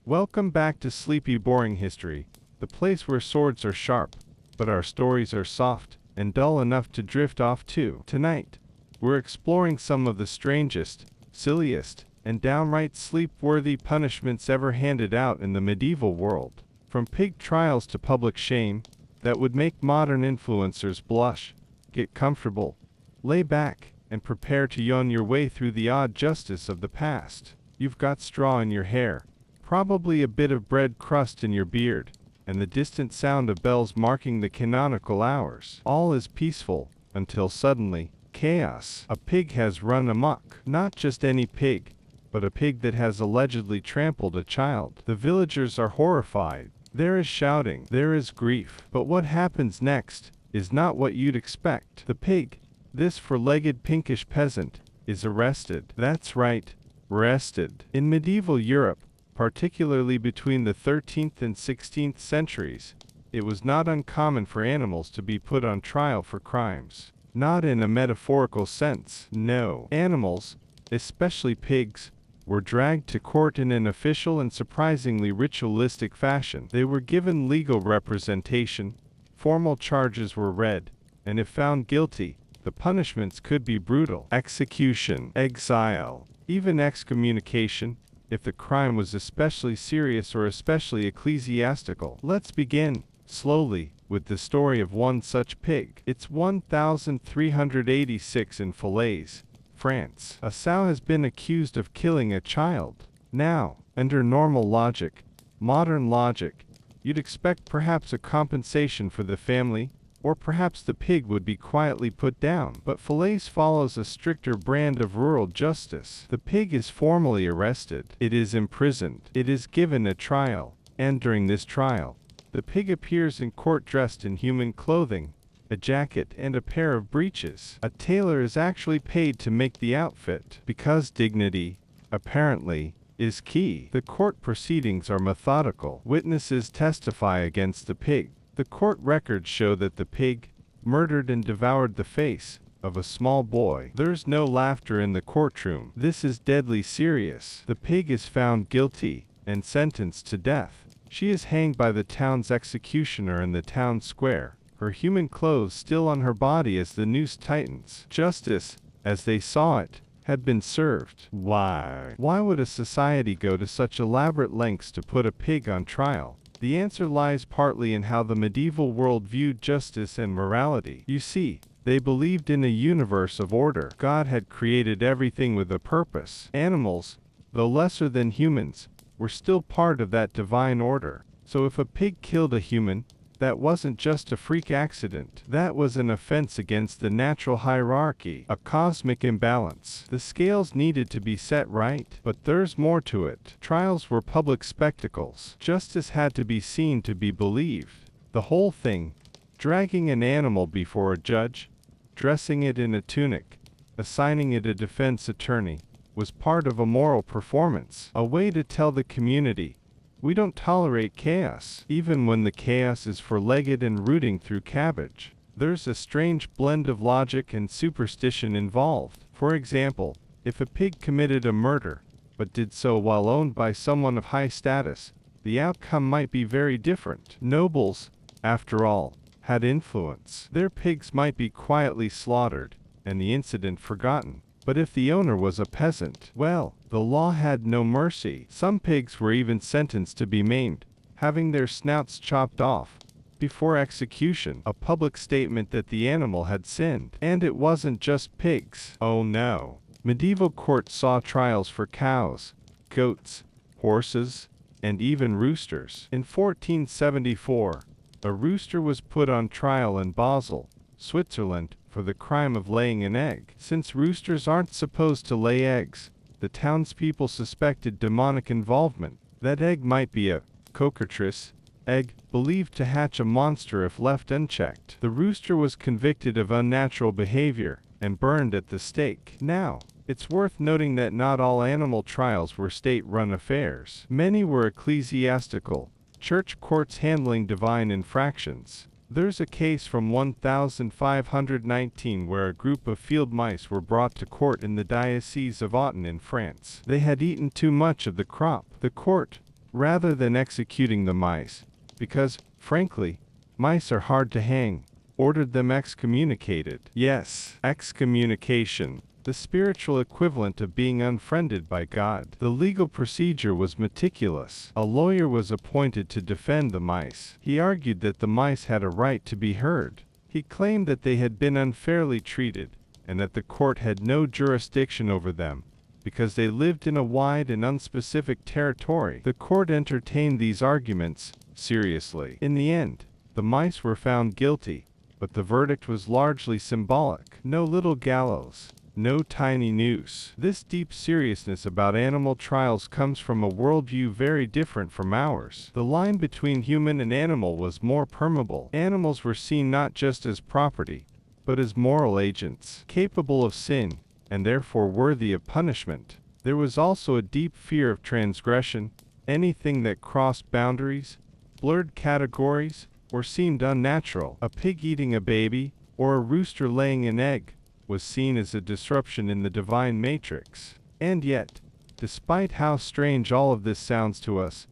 Welcome back to Sleepy Boring History, the place where swords are sharp, but our stories are soft and dull enough to drift off to. Tonight, we're exploring some of the strangest, silliest, and downright sleep-worthy punishments ever handed out in the medieval world. From pig trials to public shame that would make modern influencers blush. Get comfortable, lay back, and prepare to yawn your way through the odd justice of the past. You've got straw in your hair, probably a bit of bread crust in your beard, and the distant sound of bells marking the canonical hours. All is peaceful, until suddenly, chaos. A pig has run amok. Not just any pig, but a pig that has allegedly trampled a child. The villagers are horrified. There is shouting, there is grief. But what happens next is not what you'd expect. The pig, this four-legged pinkish peasant, is arrested. That's right, arrested. In medieval Europe, particularly between the 13th and 16th centuries, it was not uncommon for animals to be put on trial for crimes. Not in a metaphorical sense, no. Animals, especially pigs, were dragged to court in an official and surprisingly ritualistic fashion. They were given legal representation, formal charges were read, and if found guilty, the punishments could be brutal. Execution, exile, even excommunication, if the crime was especially serious or especially ecclesiastical. Let's begin, slowly, with the story of one such pig. It's 1386 in Falaise, France. A sow has been accused of killing a child. Now, under normal logic, modern logic, you'd expect perhaps a compensation for the family, or perhaps the pig would be quietly put down. But Falaise follows a stricter brand of rural justice. The pig is formally arrested. It is imprisoned. It is given a trial. And during this trial, the pig appears in court dressed in human clothing, a jacket and a pair of breeches. A tailor is actually paid to make the outfit, because dignity, apparently, is key. The court proceedings are methodical. Witnesses testify against the pig. The court records show that the pig murdered and devoured the face of a small boy. There's no laughter in the courtroom. This is deadly serious. The pig is found guilty and sentenced to death. She is hanged by the town's executioner in the town square, her human clothes still on her body as the noose tightens. Justice, as they saw it, had been served. Why? Why would a society go to such elaborate lengths to put a pig on trial? The answer lies partly in how the medieval world viewed justice and morality. You see, they believed in a universe of order. God had created everything with a purpose. Animals, though lesser than humans, were still part of that divine order. So if a pig killed a human, that wasn't just a freak accident. That was an offense against the natural hierarchy, a cosmic imbalance. The scales needed to be set right. But there's more to it. Trials were public spectacles. Justice had to be seen to be believed. The whole thing, dragging an animal before a judge, dressing it in a tunic, assigning it a defense attorney, was part of a moral performance, a way to tell the community, we don't tolerate chaos. Even when the chaos is four-legged and rooting through cabbage, there's a strange blend of logic and superstition involved. For example, if a pig committed a murder, but did so while owned by someone of high status, the outcome might be very different. Nobles, after all, had influence. Their pigs might be quietly slaughtered, and the incident forgotten. But if the owner was a peasant, well, the law had no mercy. Some pigs were even sentenced to be maimed, having their snouts chopped off, before execution, a public statement that the animal had sinned. And it wasn't just pigs. Oh no. Medieval courts saw trials for cows, goats, horses, and even roosters. In 1474, a rooster was put on trial in Basel, Switzerland, for the crime of laying an egg. Since roosters aren't supposed to lay eggs, the townspeople suspected demonic involvement. That egg might be a cockatrice egg, believed to hatch a monster if left unchecked. The rooster was convicted of unnatural behavior and burned at the stake. Now, it's worth noting that not all animal trials were state-run affairs. Many were ecclesiastical, church courts handling divine infractions. There's a case from 1519 where a group of field mice were brought to court in the Diocese of Autun in France. They had eaten too much of the crop. The court, rather than executing the mice, because, frankly, mice are hard to hang, ordered them excommunicated. Yes, excommunication, the spiritual equivalent of being unfriended by God. The legal procedure was meticulous. A lawyer was appointed to defend the mice. He argued that the mice had a right to be heard. He claimed that they had been unfairly treated, and that the court had no jurisdiction over them, because they lived in a wide and unspecific territory. The court entertained these arguments seriously. In the end, the mice were found guilty, but the verdict was largely symbolic. No little gallows, no tiny noose. This deep seriousness about animal trials comes from a worldview very different from ours. The line between human and animal was more permeable. Animals were seen not just as property, but as moral agents, capable of sin, and therefore worthy of punishment. There was also a deep fear of transgression. Anything that crossed boundaries, blurred categories, or seemed unnatural. A pig eating a baby, or a rooster laying an egg, was seen as a disruption in the divine matrix. And yet, despite how strange all of this sounds to us,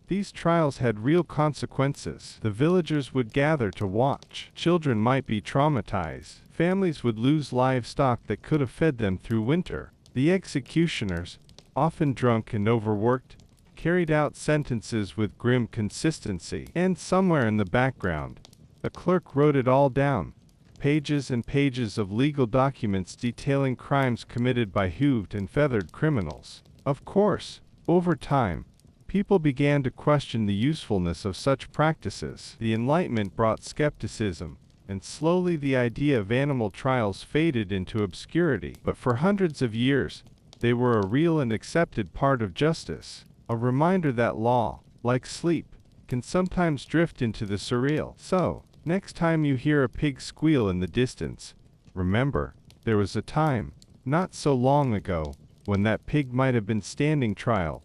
these trials had real consequences. The villagers would gather to watch. Children might be traumatized. Families would lose livestock that could have fed them through winter. The executioners, often drunk and overworked, carried out sentences with grim consistency. And somewhere in the background, a clerk wrote it all down. Pages and pages of legal documents detailing crimes committed by hooved and feathered criminals. Of course, over time, people began to question the usefulness of such practices. The Enlightenment brought skepticism, and slowly the idea of animal trials faded into obscurity. But for hundreds of years, they were a real and accepted part of justice. A reminder that law, like sleep, can sometimes drift into the surreal. So, next time you hear a pig squeal in the distance, remember, there was a time, not so long ago, when that pig might have been standing trial,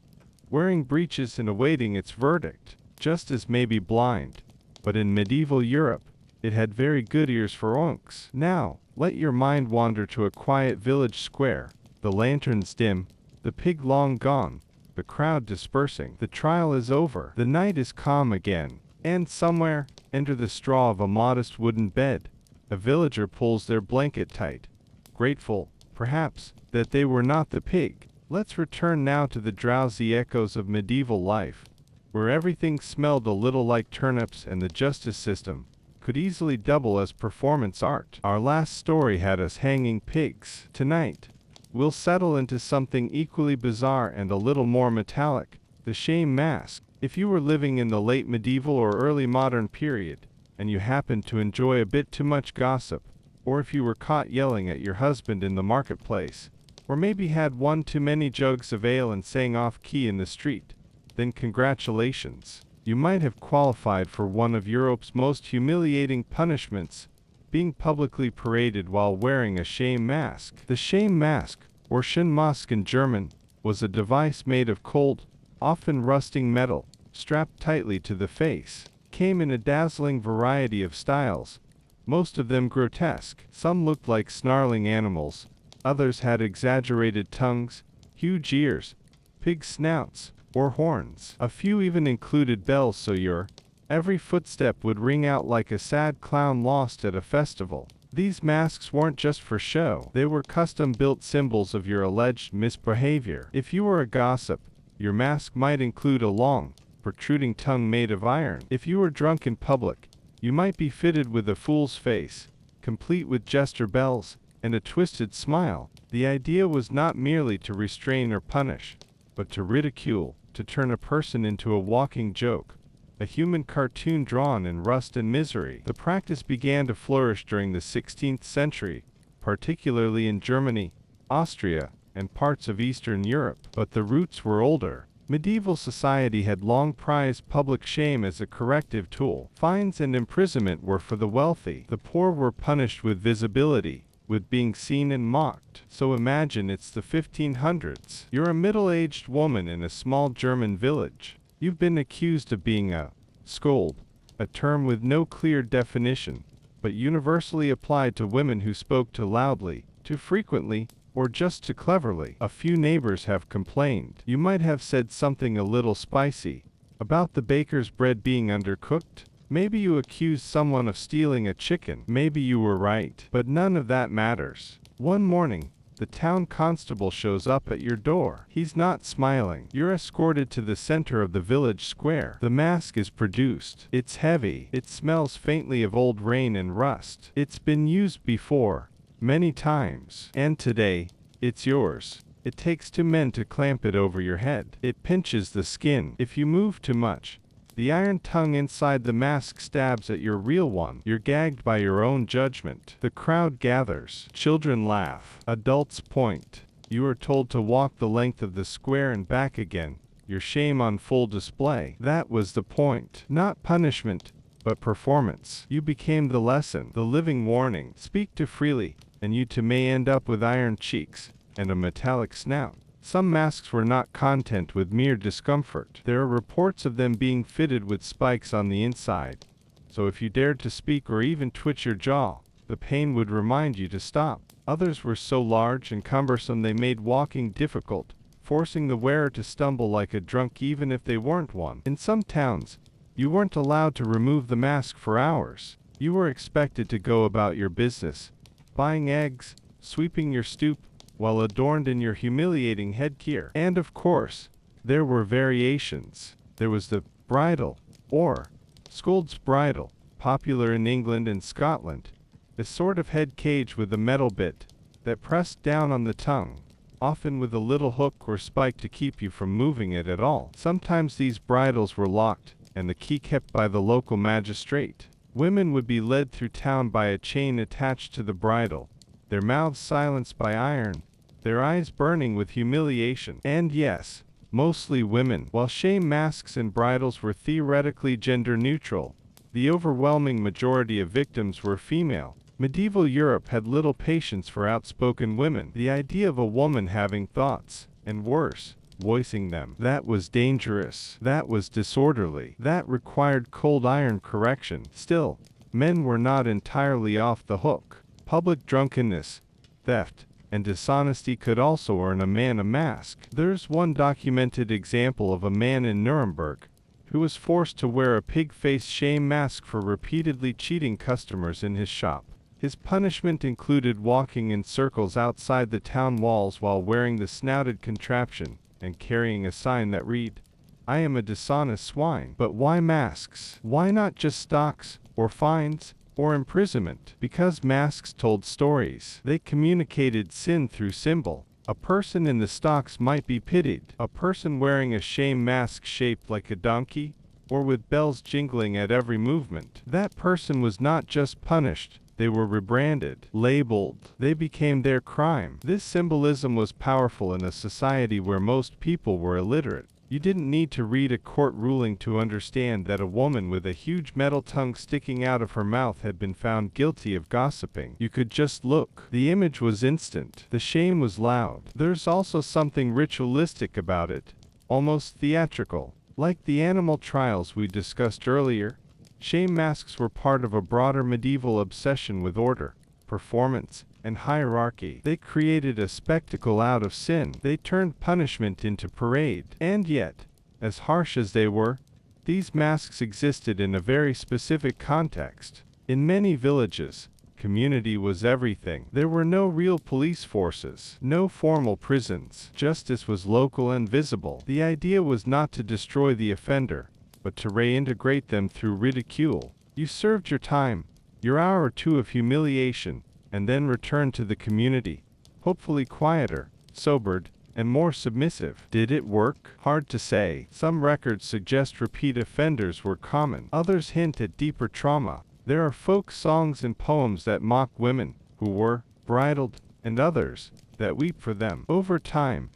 wearing breeches and awaiting its verdict. Justice may be blind, but in medieval Europe, it had very good ears for oinks. Now, let your mind wander to a quiet village square, the lanterns dim, the pig long gone, the crowd dispersing. The trial is over. The night is calm again, and somewhere, under the straw of a modest wooden bed, a villager pulls their blanket tight, grateful, perhaps, that they were not the pig. Let's return now to the drowsy echoes of medieval life, where everything smelled a little like turnips and the justice system could easily double as performance art. Our last story had us hanging pigs. Tonight, we'll settle into something equally bizarre and a little more metallic, the shame mask. If you were living in the late medieval or early modern period, and you happened to enjoy a bit too much gossip, or if you were caught yelling at your husband in the marketplace, or maybe had one too many jugs of ale and sang off-key in the street, then congratulations. You might have qualified for one of Europe's most humiliating punishments, being publicly paraded while wearing a shame mask. The shame mask, or Schutzmaske in German, was a device made of cold, often rusting metal, strapped tightly to the face. Came in a dazzling variety of styles, most of them grotesque. Some looked like snarling animals, others had exaggerated tongues, huge ears, pig snouts, or horns. A few even included bells so your every footstep would ring out like a sad clown lost at a festival. These masks weren't just for show. They were custom-built symbols of your alleged misbehavior. If you were a gossip, your mask might include a long, protruding tongue made of iron. If you were drunk in public, you might be fitted with a fool's face, complete with jester bells, and a twisted smile. The idea was not merely to restrain or punish, but to ridicule, to turn a person into a walking joke, a human cartoon drawn in rust and misery. The practice began to flourish during the 16th century, particularly in Germany, Austria, and parts of Eastern Europe. But the roots were older. Medieval society had long prized public shame as a corrective tool. Fines and imprisonment were for the wealthy. The poor were punished with visibility, with being seen and mocked. So imagine it's the 1500s. You're a middle-aged woman in a small German village. You've been accused of being a scold, a term with no clear definition, but universally applied to women who spoke too loudly, too frequently, or just too cleverly. A few neighbors have complained. You might have said something a little spicy about the baker's bread being undercooked. Maybe you accused someone of stealing a chicken. Maybe you were right. But none of that matters. One morning, the town constable shows up at your door. He's not smiling. You're escorted to the center of the village square. The mask is produced. It's heavy. It smells faintly of old rain and rust. It's been used before, many times. And today, it's yours. It takes 2 men to clamp it over your head. It pinches the skin. If you move too much, the iron tongue inside the mask stabs at your real one. You're gagged by your own judgment. The crowd gathers. Children laugh. Adults point. You are told to walk the length of the square and back again. Your shame on full display. That was the point. Not punishment, but performance. You became the lesson, the living warning. Speak too freely, and you too may end up with iron cheeks and a metallic snout. Some masks were not content with mere discomfort. There are reports of them being fitted with spikes on the inside. So if you dared to speak or even twitch your jaw, the pain would remind you to stop. Others were so large and cumbersome they made walking difficult, forcing the wearer to stumble like a drunk even if they weren't one. In some towns, you weren't allowed to remove the mask for hours. You were expected to go about your business, buying eggs, sweeping your stoop, while adorned in your humiliating headgear. And of course, there were variations. There was the bridle, or scold's bridle, popular in England and Scotland, a sort of head cage with a metal bit that pressed down on the tongue, often with a little hook or spike to keep you from moving it at all. Sometimes these bridles were locked, and the key kept by the local magistrate. Women would be led through town by a chain attached to the bridle, their mouths silenced by iron, their eyes burning with humiliation. And yes, mostly women. While shame masks and bridles were theoretically gender neutral, the overwhelming majority of victims were female. Medieval Europe had little patience for outspoken women. The idea of a woman having thoughts, and worse, voicing them, that was dangerous. That was disorderly. That required cold iron correction. Still, men were not entirely off the hook. Public drunkenness, theft, and dishonesty could also earn a man a mask. There's one documented example of a man in Nuremberg who was forced to wear a pig-face shame mask for repeatedly cheating customers in his shop. His punishment included walking in circles outside the town walls while wearing the snouted contraption and carrying a sign that read, "I am a dishonest swine." But why masks? Why not just stocks, or fines, or imprisonment? Because masks told stories. They communicated sin through symbol. A person in the stocks might be pitied. A person wearing a shame mask shaped like a donkey, or with bells jingling at every movement. That person was not just punished, they were rebranded, labeled. They became their crime. This symbolism was powerful in a society where most people were illiterate. You didn't need to read a court ruling to understand that a woman with a huge metal tongue sticking out of her mouth had been found guilty of gossiping. You could just look. The image was instant. The shame was loud. There's also something ritualistic about it, almost theatrical. Like the animal trials we discussed earlier, shame masks were part of a broader medieval obsession with order, performance, and hierarchy. They created a spectacle out of sin. They turned punishment into parade. And yet, as harsh as they were, these masks existed in a very specific context. In many villages, community was everything. There were no real police forces, no formal prisons. Justice was local and visible. The idea was not to destroy the offender, but to reintegrate them through ridicule. You served your time, your hour or two of humiliation, and then returned to the community, hopefully quieter, sobered, and more submissive. Did it work? Hard to say. Some records suggest repeat offenders were common. Others hint at deeper trauma. There are folk songs and poems that mock women who were bridled, and others that weep for them. Over time,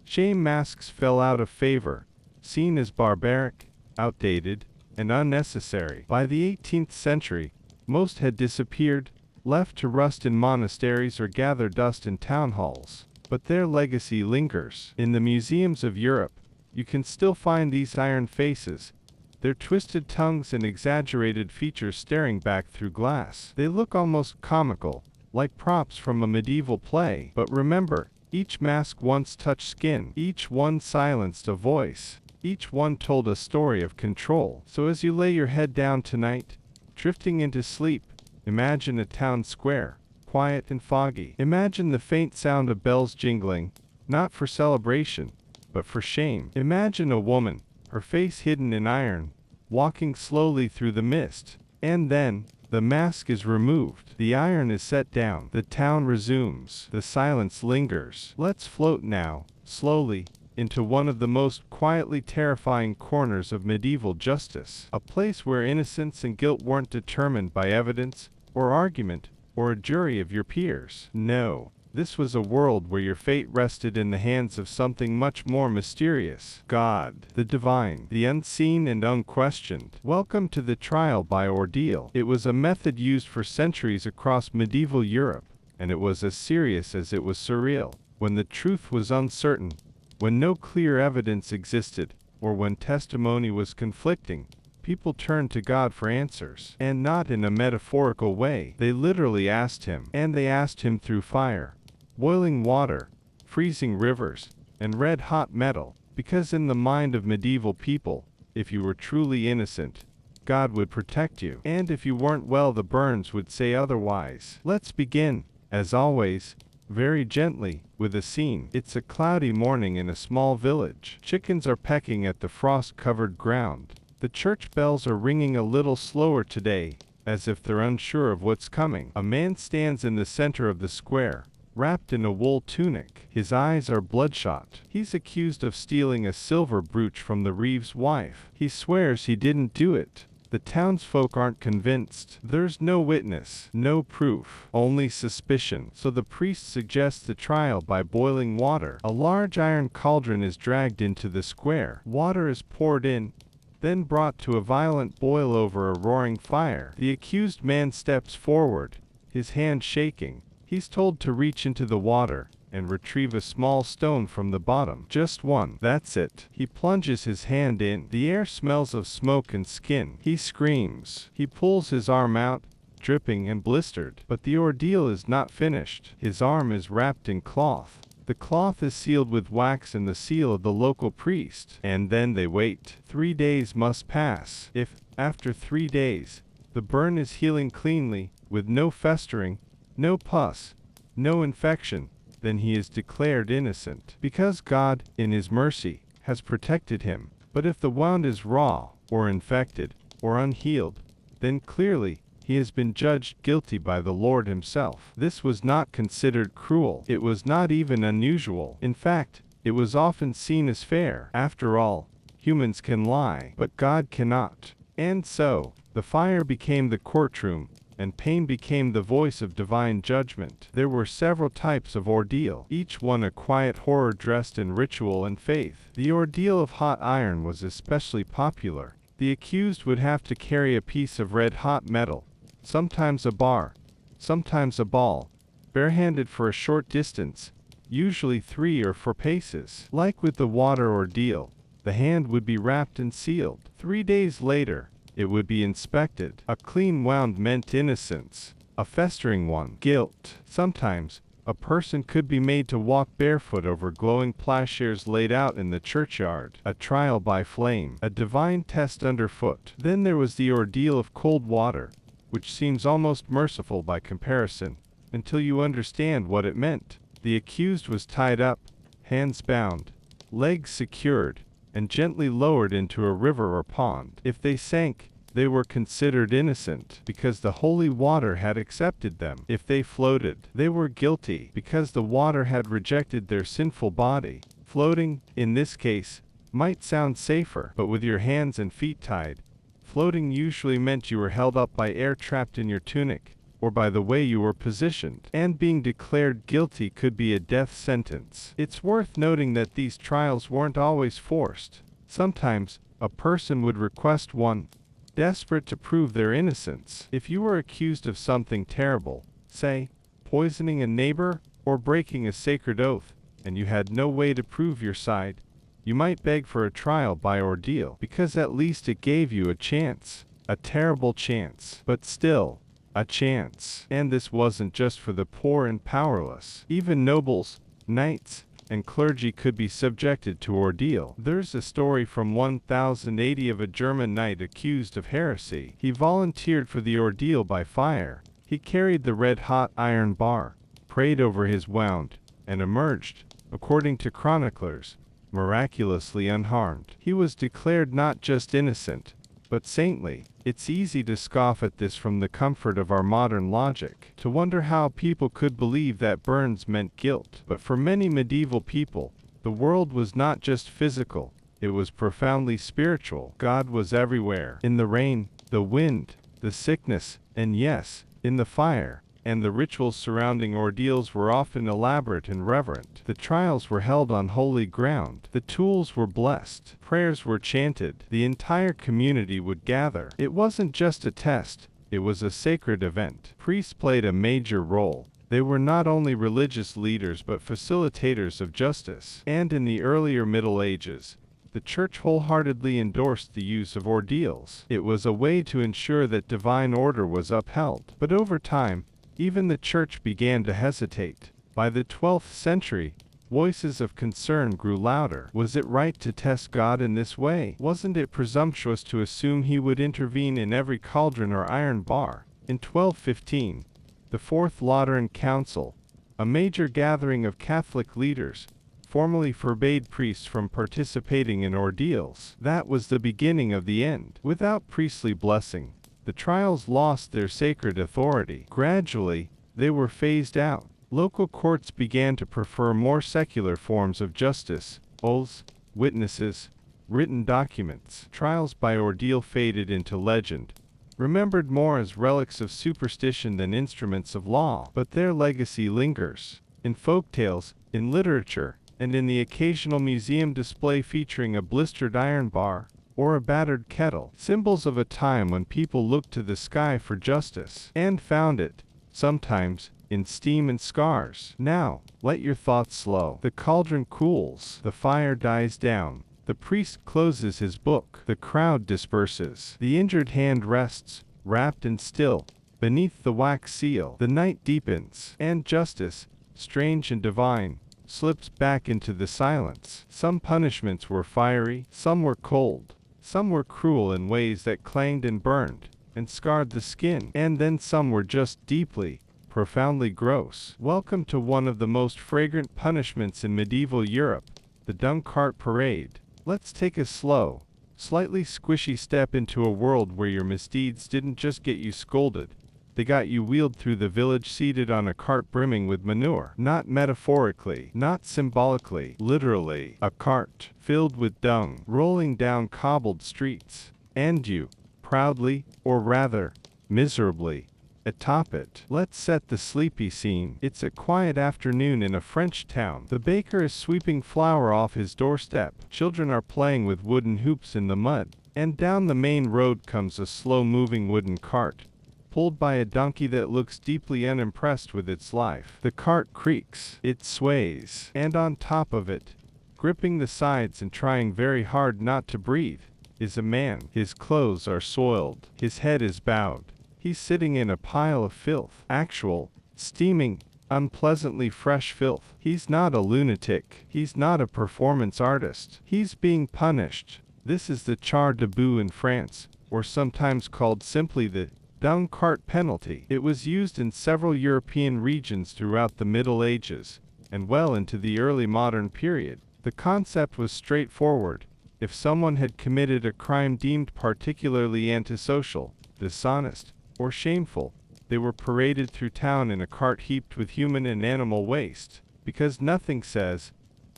shame masks fell out of favor, seen as barbaric, outdated, and unnecessary. By the 18th century, most had disappeared, left to rust in monasteries or gather dust in town halls. But their legacy lingers. In the museums of Europe, you can still find these iron faces, their twisted tongues and exaggerated features staring back through glass. They look almost comical, like props from a medieval play. But remember, each mask once touched skin, each one silenced a voice, each one told a story of control. So as you lay your head down tonight, drifting into sleep, imagine a town square, quiet and foggy. Imagine the faint sound of bells jingling, not for celebration, but for shame. Imagine a woman, her face hidden in iron, walking slowly through the mist. And then, the mask is removed. The iron is set down. The town resumes. The silence lingers. Let's float now, slowly, into one of the most quietly terrifying corners of medieval justice. A place where innocence and guilt weren't determined by evidence, or argument, or a jury of your peers. No. This was a world where your fate rested in the hands of something much more mysterious. God, the divine, the unseen and unquestioned. Welcome to the trial by ordeal. It was a method used for centuries across medieval Europe, and it was as serious as it was surreal. When the truth was uncertain, when no clear evidence existed, or when testimony was conflicting, people turned to God for answers. And not in a metaphorical way. They literally asked him. And they asked him through fire, boiling water, freezing rivers, and red-hot metal. Because in the mind of medieval people, if you were truly innocent, God would protect you. And if you weren't, well, the burns would say otherwise. Let's begin, as always, very gently, with a scene. It's a cloudy morning in a small village. Chickens are pecking at the frost-covered ground. The church bells are ringing a little slower today, as if they're unsure of what's coming. A man stands in the center of the square, wrapped in a wool tunic. His eyes are bloodshot. He's accused of stealing a silver brooch from the reeve's wife. He swears he didn't do it. The townsfolk aren't convinced. There's no witness, no proof, only suspicion. So the priest suggests the trial by boiling water. A large iron cauldron is dragged into the square. Water is poured in, then brought to a violent boil over a roaring fire. The accused man steps forward, his hand shaking. He's told to reach into the water and retrieve a small stone from the bottom. Just one. That's it. He plunges his hand in. The air smells of smoke and skin. He screams. He pulls his arm out, dripping and blistered. But the ordeal is not finished. His arm is wrapped in cloth. The cloth is sealed with wax and the seal of the local priest. And then they wait. 3 days must pass. If, after 3 days, the burn is healing cleanly, with no festering, no pus, no infection, then he is declared innocent, because God, in his mercy, has protected him. But if the wound is raw, or infected, or unhealed, then clearly he has been judged guilty by the Lord himself. This was not considered cruel. It was not even unusual. In fact, it was often seen as fair. After all, humans can lie, but God cannot. And so, the fire became the courtroom, and pain became the voice of divine judgment. There were several types of ordeal, each one a quiet horror dressed in ritual and faith. The ordeal of hot iron was especially popular. The accused would have to carry a piece of red-hot metal, sometimes a bar, sometimes a ball, barehanded for a short distance, usually 3 or 4 paces. Like with the water ordeal, the hand would be wrapped and sealed. 3 days later, it would be inspected. A clean wound meant innocence, a festering one, guilt. Sometimes, a person could be made to walk barefoot over glowing plowshares laid out in the churchyard. A trial by flame, a divine test underfoot. Then there was the ordeal of cold water, which seems almost merciful by comparison, until you understand what it meant. The accused was tied up, hands bound, legs secured, and gently lowered into a river or pond. If they sank, they were considered innocent, because the holy water had accepted them. If they floated, they were guilty, because the water had rejected their sinful body. Floating, in this case, might sound safer, but with your hands and feet tied, floating usually meant you were held up by air trapped in your tunic, or by the way you were positioned. And being declared guilty could be a death sentence. It's worth noting that these trials weren't always forced. Sometimes, a person would request one, desperate to prove their innocence. If you were accused of something terrible, say, poisoning a neighbor, or breaking a sacred oath, and you had no way to prove your side, you might beg for a trial by ordeal, because at least it gave you a chance. A terrible chance. But still, a chance. And this wasn't just for the poor and powerless. Even nobles, knights, and clergy could be subjected to ordeal. There's a story from 1080 of a German knight accused of heresy. He volunteered for the ordeal by fire. He carried the red-hot iron bar, prayed over his wound, and emerged, according to chroniclers, miraculously unharmed. He was declared not just innocent, but saintly. It's easy to scoff at this from the comfort of our modern logic, to wonder how people could believe that burns meant guilt. But for many medieval people, the world was not just physical, it was profoundly spiritual. God was everywhere, in the rain, the wind, the sickness, and yes, in the fire. And the rituals surrounding ordeals were often elaborate and reverent. The trials were held on holy ground. The tools were blessed. Prayers were chanted. The entire community would gather. It wasn't just a test, it was a sacred event. Priests played a major role. They were not only religious leaders but facilitators of justice. And in the earlier Middle Ages, the Church wholeheartedly endorsed the use of ordeals. It was a way to ensure that divine order was upheld. But over time, even the Church began to hesitate. By the 12th century, voices of concern grew louder. Was it right to test God in this way? Wasn't it presumptuous to assume he would intervene in every cauldron or iron bar? In 1215, the Fourth Lateran Council, a major gathering of Catholic leaders, formally forbade priests from participating in ordeals. That was the beginning of the end. Without priestly blessing, the trials lost their sacred authority. Gradually, they were phased out. Local courts began to prefer more secular forms of justice, oaths, witnesses, written documents. Trials by ordeal faded into legend, remembered more as relics of superstition than instruments of law. But their legacy lingers. In folktales, in literature, and in the occasional museum display featuring a blistered iron bar, or a battered kettle, symbols of a time when people looked to the sky for justice, and found it, sometimes, in steam and scars. Now, let your thoughts slow. The cauldron cools, the fire dies down, the priest closes his book, the crowd disperses, the injured hand rests, wrapped and still, beneath the wax seal. The night deepens, and justice, strange and divine, slips back into the silence. Some punishments were fiery, some were cold. Some were cruel in ways that clanged and burned, and scarred the skin. And then some were just deeply, profoundly gross. Welcome to one of the most fragrant punishments in medieval Europe, the dung cart parade. Let's take a slow, slightly squishy step into a world where your misdeeds didn't just get you scolded, they got you wheeled through the village seated on a cart brimming with manure. Not metaphorically, not symbolically, literally. A cart filled with dung, rolling down cobbled streets. And you, proudly, or rather, miserably, atop it. Let's set the sleepy scene. It's a quiet afternoon in a French town. The baker is sweeping flour off his doorstep. Children are playing with wooden hoops in the mud. And down the main road comes a slow-moving wooden cart, pulled by a donkey that looks deeply unimpressed with its life. The cart creaks, it sways, and on top of it, gripping the sides and trying very hard not to breathe, is a man. His clothes are soiled, his head is bowed. He's sitting in a pile of filth. Actual, steaming, unpleasantly fresh filth. He's not a lunatic. He's not a performance artist. He's being punished. This is the char de boue in France, or sometimes called simply the dung cart penalty. It was used in several European regions throughout the Middle Ages, and well into the early modern period. The concept was straightforward. If someone had committed a crime deemed particularly antisocial, dishonest, or shameful, they were paraded through town in a cart heaped with human and animal waste. Because nothing says,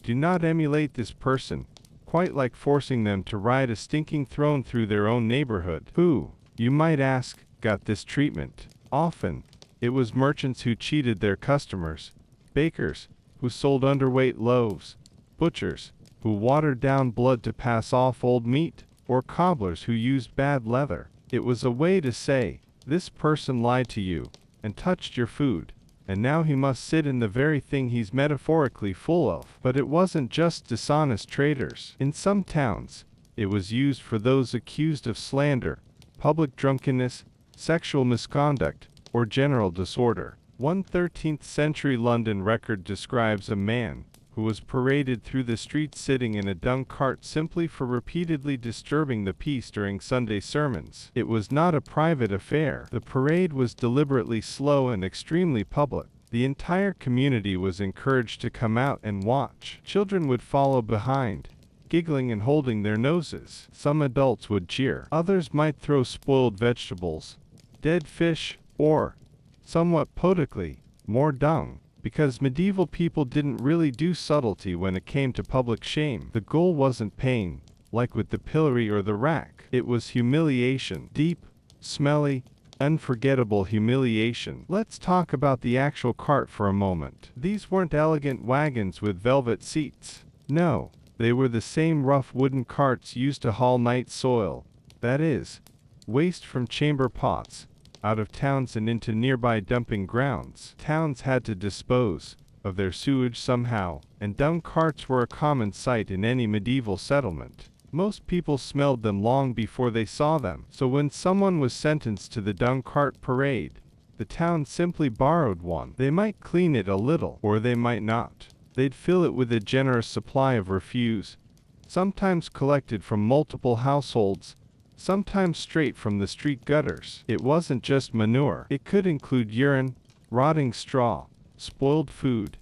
do not emulate this person, quite like forcing them to ride a stinking throne through their own neighborhood. Who, you might ask, got this treatment? Often, it was merchants who cheated their customers, bakers, who sold underweight loaves, butchers, who watered down blood to pass off old meat, or cobblers who used bad leather. It was a way to say, this person lied to you, and touched your food, and now he must sit in the very thing he's metaphorically full of. But it wasn't just dishonest traders. In some towns, it was used for those accused of slander, public drunkenness, sexual misconduct, or general disorder. One 13th-century London record describes a man who was paraded through the streets sitting in a dung cart simply for repeatedly disturbing the peace during Sunday sermons. It was not a private affair. The parade was deliberately slow and extremely public. The entire community was encouraged to come out and watch. Children would follow behind, giggling and holding their noses. Some adults would cheer. Others might throw spoiled vegetables, dead fish, or, somewhat poetically, more dung. Because medieval people didn't really do subtlety when it came to public shame. The goal wasn't pain, like with the pillory or the rack. It was humiliation. Deep, smelly, unforgettable humiliation. Let's talk about the actual cart for a moment. These weren't elegant wagons with velvet seats. No, they were the same rough wooden carts used to haul night soil, that is, waste from chamber pots, out of towns and into nearby dumping grounds. Towns had to dispose of their sewage somehow, and dung carts were a common sight in any medieval settlement. Most people smelled them long before they saw them, so when someone was sentenced to the dung cart parade, the town simply borrowed one. They might clean it a little, or they might not. They'd fill it with a generous supply of refuse, sometimes collected from multiple households, sometimes straight from the street gutters. It wasn't just manure. It could include urine, rotting straw, spoiled food,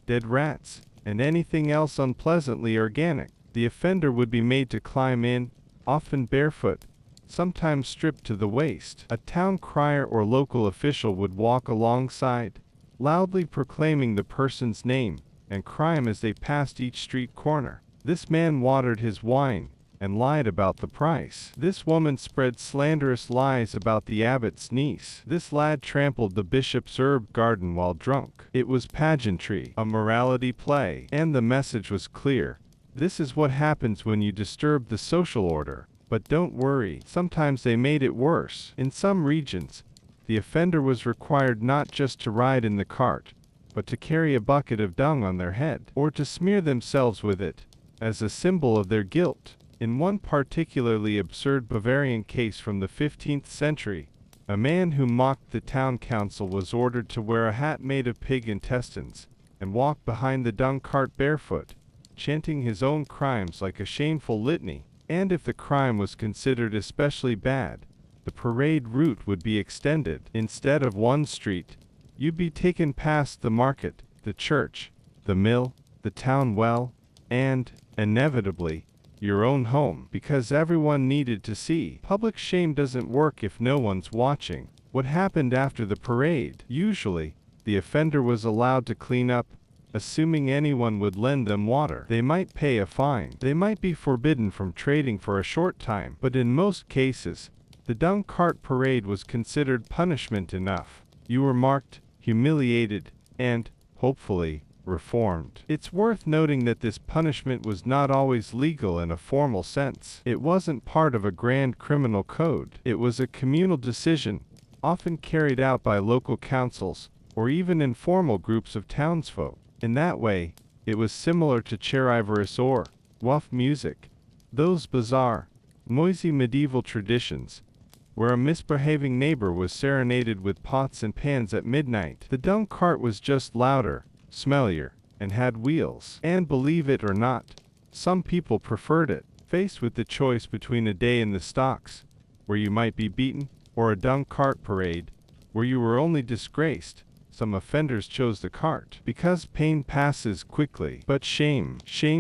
dead rats, and anything else unpleasantly organic. The offender would be made to climb in, often barefoot, sometimes stripped to the waist. A town crier or local official would walk alongside, loudly proclaiming the person's name and crime as they passed each street corner. This man watered his wine and lied about the price. This woman spread slanderous lies about the abbot's niece. This lad trampled the bishop's herb garden while drunk. It was pageantry, a morality play, and the message was clear. This is what happens when you disturb the social order. But don't worry, sometimes they made it worse. In some regions, the offender was required not just to ride in the cart, but to carry a bucket of dung on their head, or to smear themselves with it, as a symbol of their guilt. In one particularly absurd Bavarian case from the 15th century, a man who mocked the town council was ordered to wear a hat made of pig intestines and walk behind the dung cart barefoot, chanting his own crimes like a shameful litany. And if the crime was considered especially bad, the parade route would be extended. Instead of one street, you'd be taken past the market, the church, the mill, the town well, and, inevitably, your own home, because everyone needed to see. Public shame doesn't work if no one's watching. What happened after the parade? Usually, the offender was allowed to clean up, assuming anyone would lend them water. They might pay a fine. They might be forbidden from trading for a short time. But in most cases, the dung cart parade was considered punishment enough. You were marked, humiliated, and, hopefully, reformed. It's worth noting that this punishment was not always legal in a formal sense. It wasn't part of a grand criminal code. It was a communal decision, often carried out by local councils, or even informal groups of townsfolk. In that way, it was similar to charivarus or woof music, those bizarre, noisy medieval traditions, where a misbehaving neighbor was serenaded with pots and pans at midnight. The dung cart was just louder, smellier, and had wheels. And believe it or not, some people preferred it. Faced with the choice between a day in the stocks, where you might be beaten, or a dung cart parade, where you were only disgraced, some offenders chose the cart. Because pain passes quickly, but shame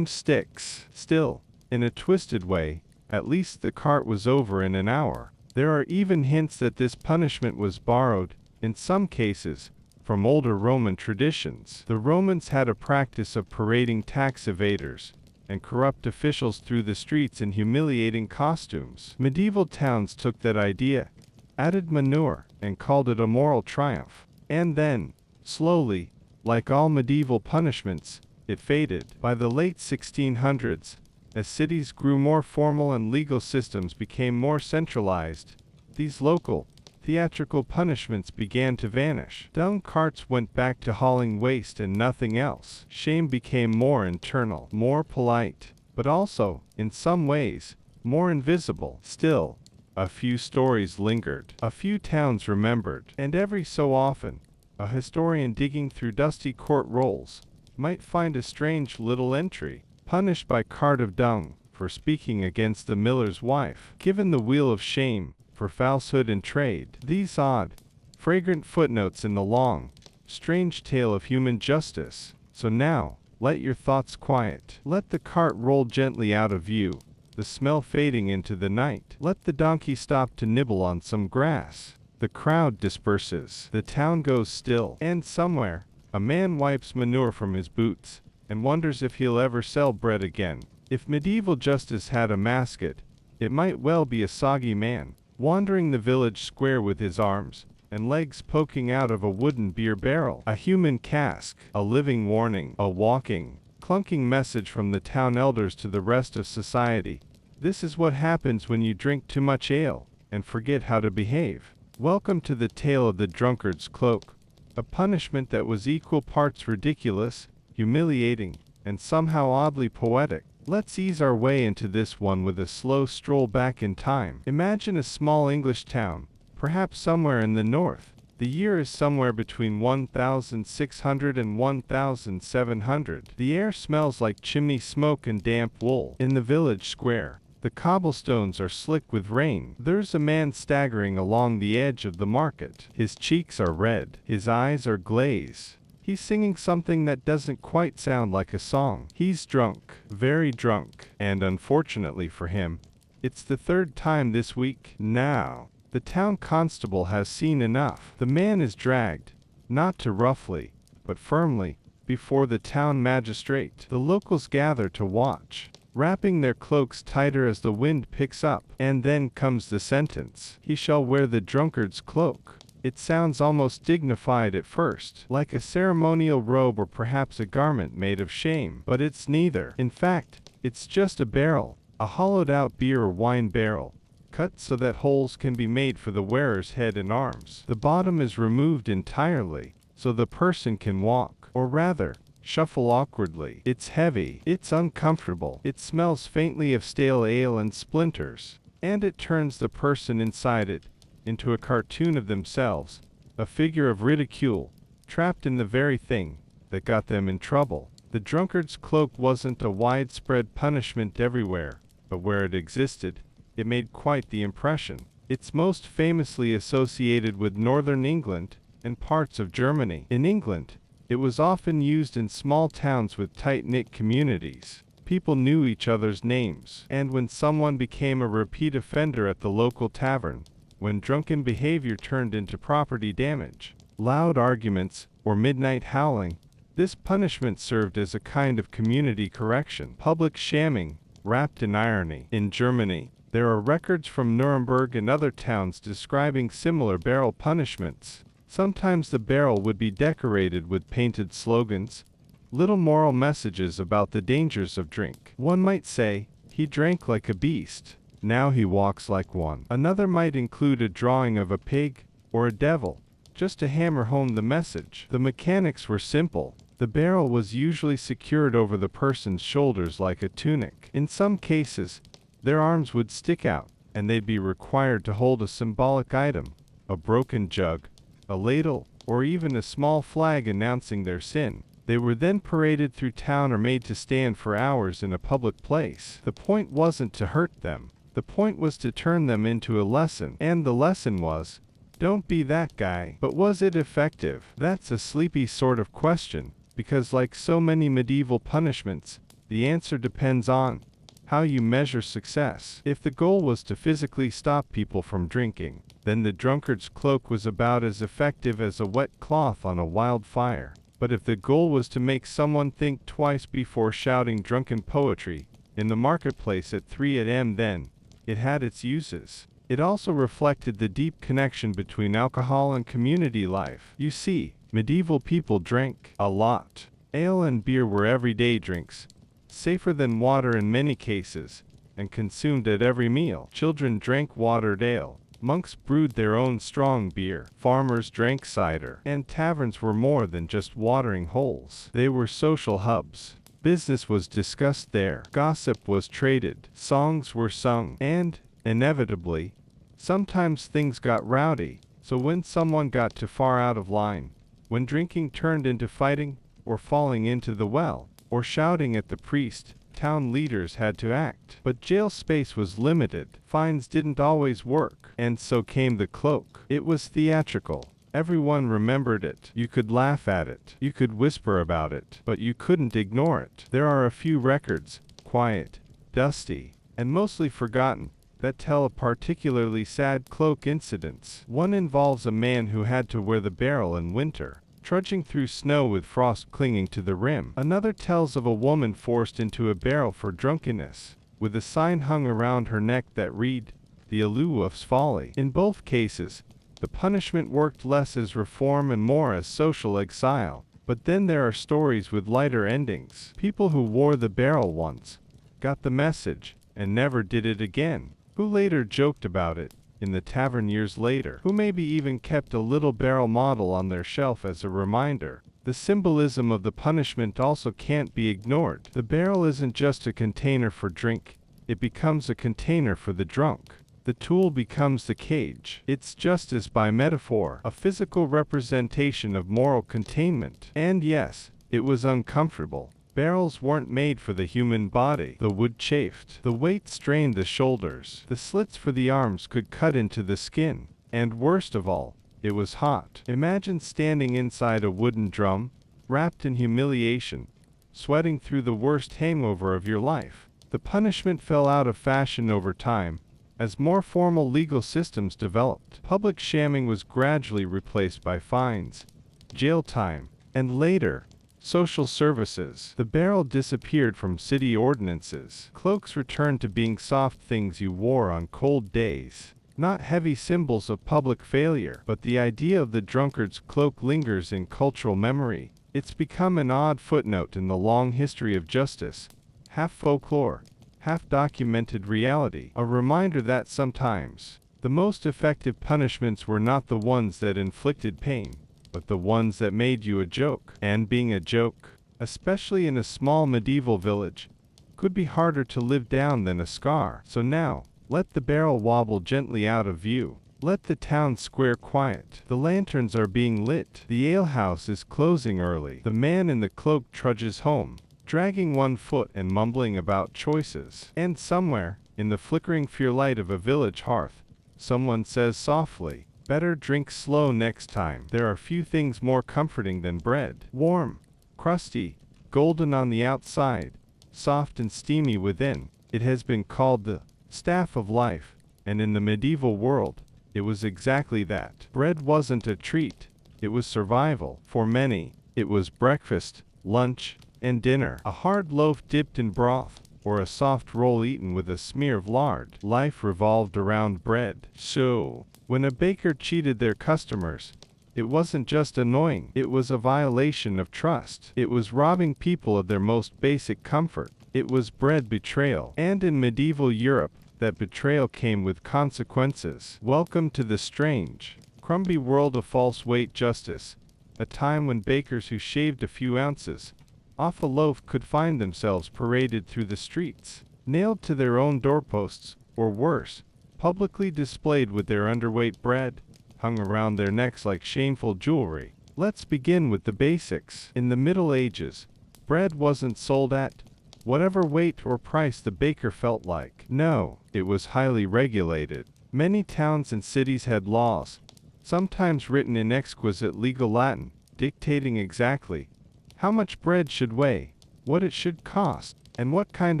sticks. Still, in a twisted way, at least the cart was over in an hour. There are even hints that this punishment was borrowed, in some cases, from older Roman traditions. The Romans had a practice of parading tax evaders and corrupt officials through the streets in humiliating costumes. Medieval towns took that idea, added manure, and called it a moral triumph. And then, slowly, like all medieval punishments, it faded. By the late 1600s, as cities grew more formal and legal systems became more centralized, these local, theatrical punishments began to vanish. Dung carts went back to hauling waste and nothing else. Shame became more internal, more polite, but also, in some ways, more invisible. Still, A few stories lingered, a few towns remembered, and every so often, a historian digging through dusty court rolls might find a strange little entry, punished by cart of dung for speaking against the miller's wife, given the wheel of shame for falsehood in trade. These odd, fragrant footnotes in the long, strange tale of human justice. So now, let your thoughts quiet. Let the cart roll gently out of view, the smell fading into the night. Let the donkey stop to nibble on some grass. The crowd disperses. The town goes still. And somewhere, a man wipes manure from his boots and wonders if he'll ever sell bread again. If medieval justice had a mascot, it might well be a soggy man, wandering the village square with his arms and legs poking out of a wooden beer barrel. A human cask, a living warning, a walking, clunking message from the town elders to the rest of society. This is what happens when you drink too much ale and forget how to behave. Welcome to the tale of the drunkard's cloak, a punishment that was equal parts ridiculous, humiliating, and somehow oddly poetic. Let's ease our way into this one with a slow stroll back in time. Imagine a small English town, perhaps somewhere in the north. The year is somewhere between 1600 and 1700. The air smells like chimney smoke and damp wool. In the village square, the cobblestones are slick with rain. There's a man staggering along the edge of the market. His cheeks are red. His eyes are glazed. He's singing something that doesn't quite sound like a song. He's drunk, very drunk, and unfortunately for him, it's the third time this week. Now, the town constable has seen enough. The man is dragged, not too roughly, but firmly, before the town magistrate. The locals gather to watch, wrapping their cloaks tighter as the wind picks up. And then comes the sentence. He shall wear the drunkard's cloak. It sounds almost dignified at first, like a ceremonial robe or perhaps a garment made of shame. But it's neither. In fact, it's just a barrel, a hollowed-out beer or wine barrel, cut so that holes can be made for the wearer's head and arms. The bottom is removed entirely, so the person can walk, or rather, shuffle awkwardly. It's heavy, it's uncomfortable, it smells faintly of stale ale and splinters, and it turns the person inside it into a cartoon of themselves, a figure of ridicule, trapped in the very thing that got them in trouble. The drunkard's cloak wasn't a widespread punishment everywhere, but where it existed, it made quite the impression. It's most famously associated with northern England and parts of Germany. In England, it was often used in small towns with tight-knit communities. People knew each other's names, and when someone became a repeat offender at the local tavern, when drunken behavior turned into property damage, loud arguments, or midnight howling, this punishment served as a kind of community correction. Public shamming, wrapped in irony. In Germany, there are records from Nuremberg and other towns describing similar barrel punishments. Sometimes the barrel would be decorated with painted slogans, little moral messages about the dangers of drink. One might say, "He drank like a beast, now he walks like one." Another might include a drawing of a pig or a devil, just to hammer home the message. The mechanics were simple. The barrel was usually secured over the person's shoulders like a tunic. In some cases, their arms would stick out, and they'd be required to hold a symbolic item, a broken jug, a ladle, or even a small flag announcing their sin. They were then paraded through town or made to stand for hours in a public place. The point wasn't to hurt them. The point was to turn them into a lesson. And the lesson was, don't be that guy. But was it effective? That's a sleepy sort of question, because like so many medieval punishments, the answer depends on how you measure success. If the goal was to physically stop people from drinking, then the drunkard's cloak was about as effective as a wet cloth on a wildfire. But if the goal was to make someone think twice before shouting drunken poetry in the marketplace at 3 a.m., then it had its uses. It also reflected the deep connection between alcohol and community life. You see, medieval people drank a lot. Ale and beer were everyday drinks, safer than water in many cases, and consumed at every meal. Children drank watered ale. Monks brewed their own strong beer. Farmers drank cider. And taverns were more than just watering holes. They were social hubs. Business was discussed there. Gossip was traded. Songs were sung. And, inevitably, Sometimes things got rowdy, so when someone got too far out of line, when drinking turned into fighting, or falling into the well, or shouting at the priest, town leaders had to act. But jail space was limited, fines didn't always work, and so came the cloak. It was theatrical. Everyone remembered it. You could laugh at it. You could whisper about it, but you couldn't ignore it. There are a few records, quiet, dusty, and mostly forgotten, that tell a particularly sad cloak incidents. One involves a man who had to wear the barrel in winter, trudging through snow with frost clinging to the rim. Another tells of a woman forced into a barrel for drunkenness, with a sign hung around her neck that read, "The Aluof's Folly." In both cases, the punishment worked less as reform and more as social exile. But then there are stories with lighter endings. People who wore the barrel once, got the message, and never did it again, who later joked about it in the tavern years later, who maybe even kept a little barrel model on their shelf as a reminder. The symbolism of the punishment also can't be ignored. The barrel isn't just a container for drink, it becomes a container for the drunk. The tool becomes the cage. It's justice by metaphor, a physical representation of moral containment. And yes, it was uncomfortable. Barrels weren't made for the human body. The wood chafed. The weight strained the shoulders. The slits for the arms could cut into the skin. And worst of all, it was hot. Imagine standing inside a wooden drum, wrapped in humiliation, sweating through the worst hangover of your life. The punishment fell out of fashion over time. As more formal legal systems developed, public shamming was gradually replaced by fines, jail time, and later, social services. The barrel disappeared from city ordinances. Cloaks returned to being soft things you wore on cold days. Not heavy symbols of public failure, but the idea of the drunkard's cloak lingers in cultural memory. It's become an odd footnote in the long history of justice, half folklore, half-documented reality, a reminder that sometimes, the most effective punishments were not the ones that inflicted pain, but the ones that made you a joke. And being a joke, especially in a small medieval village, could be harder to live down than a scar. So now, let the barrel wobble gently out of view. Let the town square quiet. The lanterns are being lit. The alehouse is closing early. The man in the cloak trudges home, dragging one foot and mumbling about choices. And somewhere, in the flickering firelight of a village hearth, someone says softly, "Better drink slow next time." There are few things more comforting than bread. Warm, crusty, golden on the outside, soft and steamy within. It has been called the staff of life, and in the medieval world, it was exactly that. Bread wasn't a treat, it was survival. For many, it was breakfast, lunch, and dinner. A hard loaf dipped in broth, or a soft roll eaten with a smear of lard. Life revolved around bread. So, when a baker cheated their customers, it wasn't just annoying, it was a violation of trust. It was robbing people of their most basic comfort. It was bread betrayal. And in medieval Europe, that betrayal came with consequences. Welcome to the strange, crumby world of false weight justice, a time when bakers who shaved a few ounces off a loaf could find themselves paraded through the streets, nailed to their own doorposts, or worse, publicly displayed with their underweight bread, hung around their necks like shameful jewelry. Let's begin with the basics. In the Middle Ages, bread wasn't sold at whatever weight or price the baker felt like. No, it was highly regulated. Many towns and cities had laws, sometimes written in exquisite legal Latin, dictating exactly how much bread should weigh, what it should cost, and what kind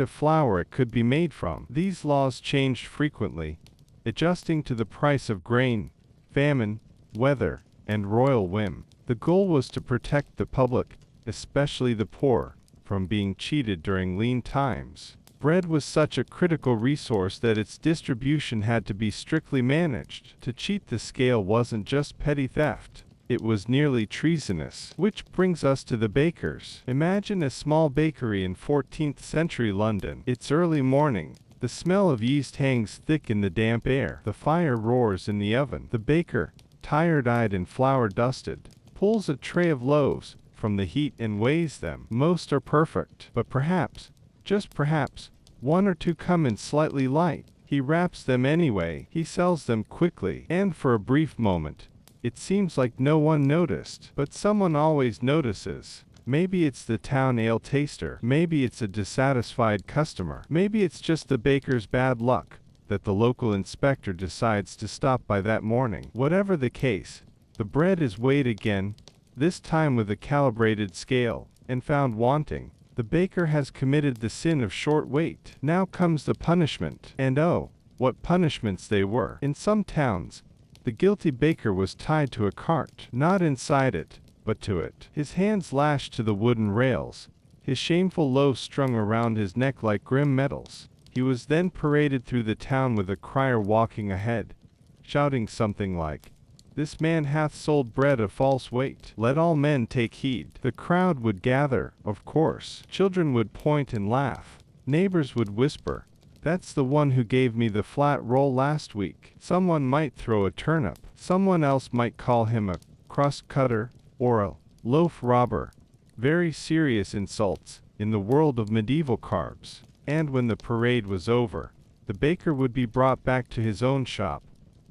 of flour it could be made from. These laws changed frequently, adjusting to the price of grain, famine, weather, and royal whim. The goal was to protect the public, especially the poor, from being cheated during lean times. Bread was such a critical resource that its distribution had to be strictly managed. To cheat the scale wasn't just petty theft, it was nearly treasonous. Which brings us to the bakers. Imagine a small bakery in 14th century London. It's early morning. The smell of yeast hangs thick in the damp air. The fire roars in the oven. The baker, tired-eyed and flour-dusted, pulls a tray of loaves from the heat and weighs them. Most are perfect, but perhaps, just perhaps, one or two come in slightly light. He wraps them anyway. He sells them quickly. And for a brief moment, it seems like no one noticed. But someone always notices. Maybe it's the town ale taster. Maybe it's a dissatisfied customer. Maybe it's just the baker's bad luck that the local inspector decides to stop by that morning. Whatever the case, the bread is weighed again, this time with a calibrated scale, and found wanting. The baker has committed the sin of short weight. Now comes the punishment. And oh, what punishments they were. In some towns, the guilty baker was tied to a cart, not inside it, but to it. His hands lashed to the wooden rails, his shameful loaf strung around his neck like grim medals. He was then paraded through the town with a crier walking ahead, shouting something like, "This man hath sold bread of false weight. Let all men take heed." The crowd would gather, of course. Children would point and laugh. Neighbors would whisper, "That's the one who gave me the flat roll last week." Someone might throw a turnip. Someone else might call him a crust cutter or a loaf robber. Very serious insults in the world of medieval carbs. And when the parade was over, the baker would be brought back to his own shop,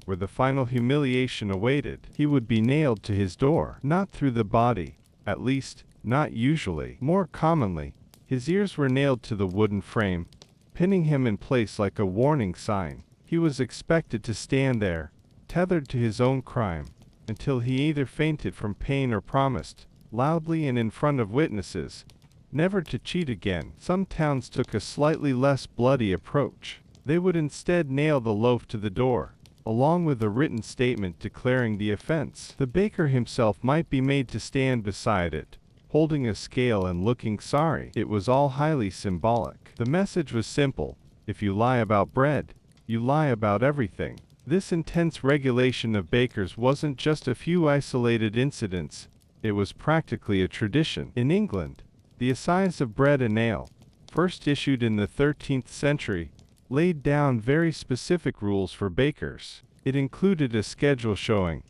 where the final humiliation awaited. He would be nailed to his door, not through the body, at least, not usually. More commonly, his ears were nailed to the wooden frame, pinning him in place like a warning sign. He was expected to stand there, tethered to his own crime, until he either fainted from pain or promised, loudly and in front of witnesses, never to cheat again. Some towns took a slightly less bloody approach. They would instead nail the loaf to the door, along with a written statement declaring the offense. The baker himself might be made to stand beside it, holding a scale and looking sorry. It was all highly symbolic. The message was simple: if you lie about bread, you lie about everything. This intense regulation of bakers wasn't just a few isolated incidents, it was practically a tradition. In England, the Assize of Bread and Ale, first issued in the 13th century, laid down very specific rules for bakers. It included a schedule showing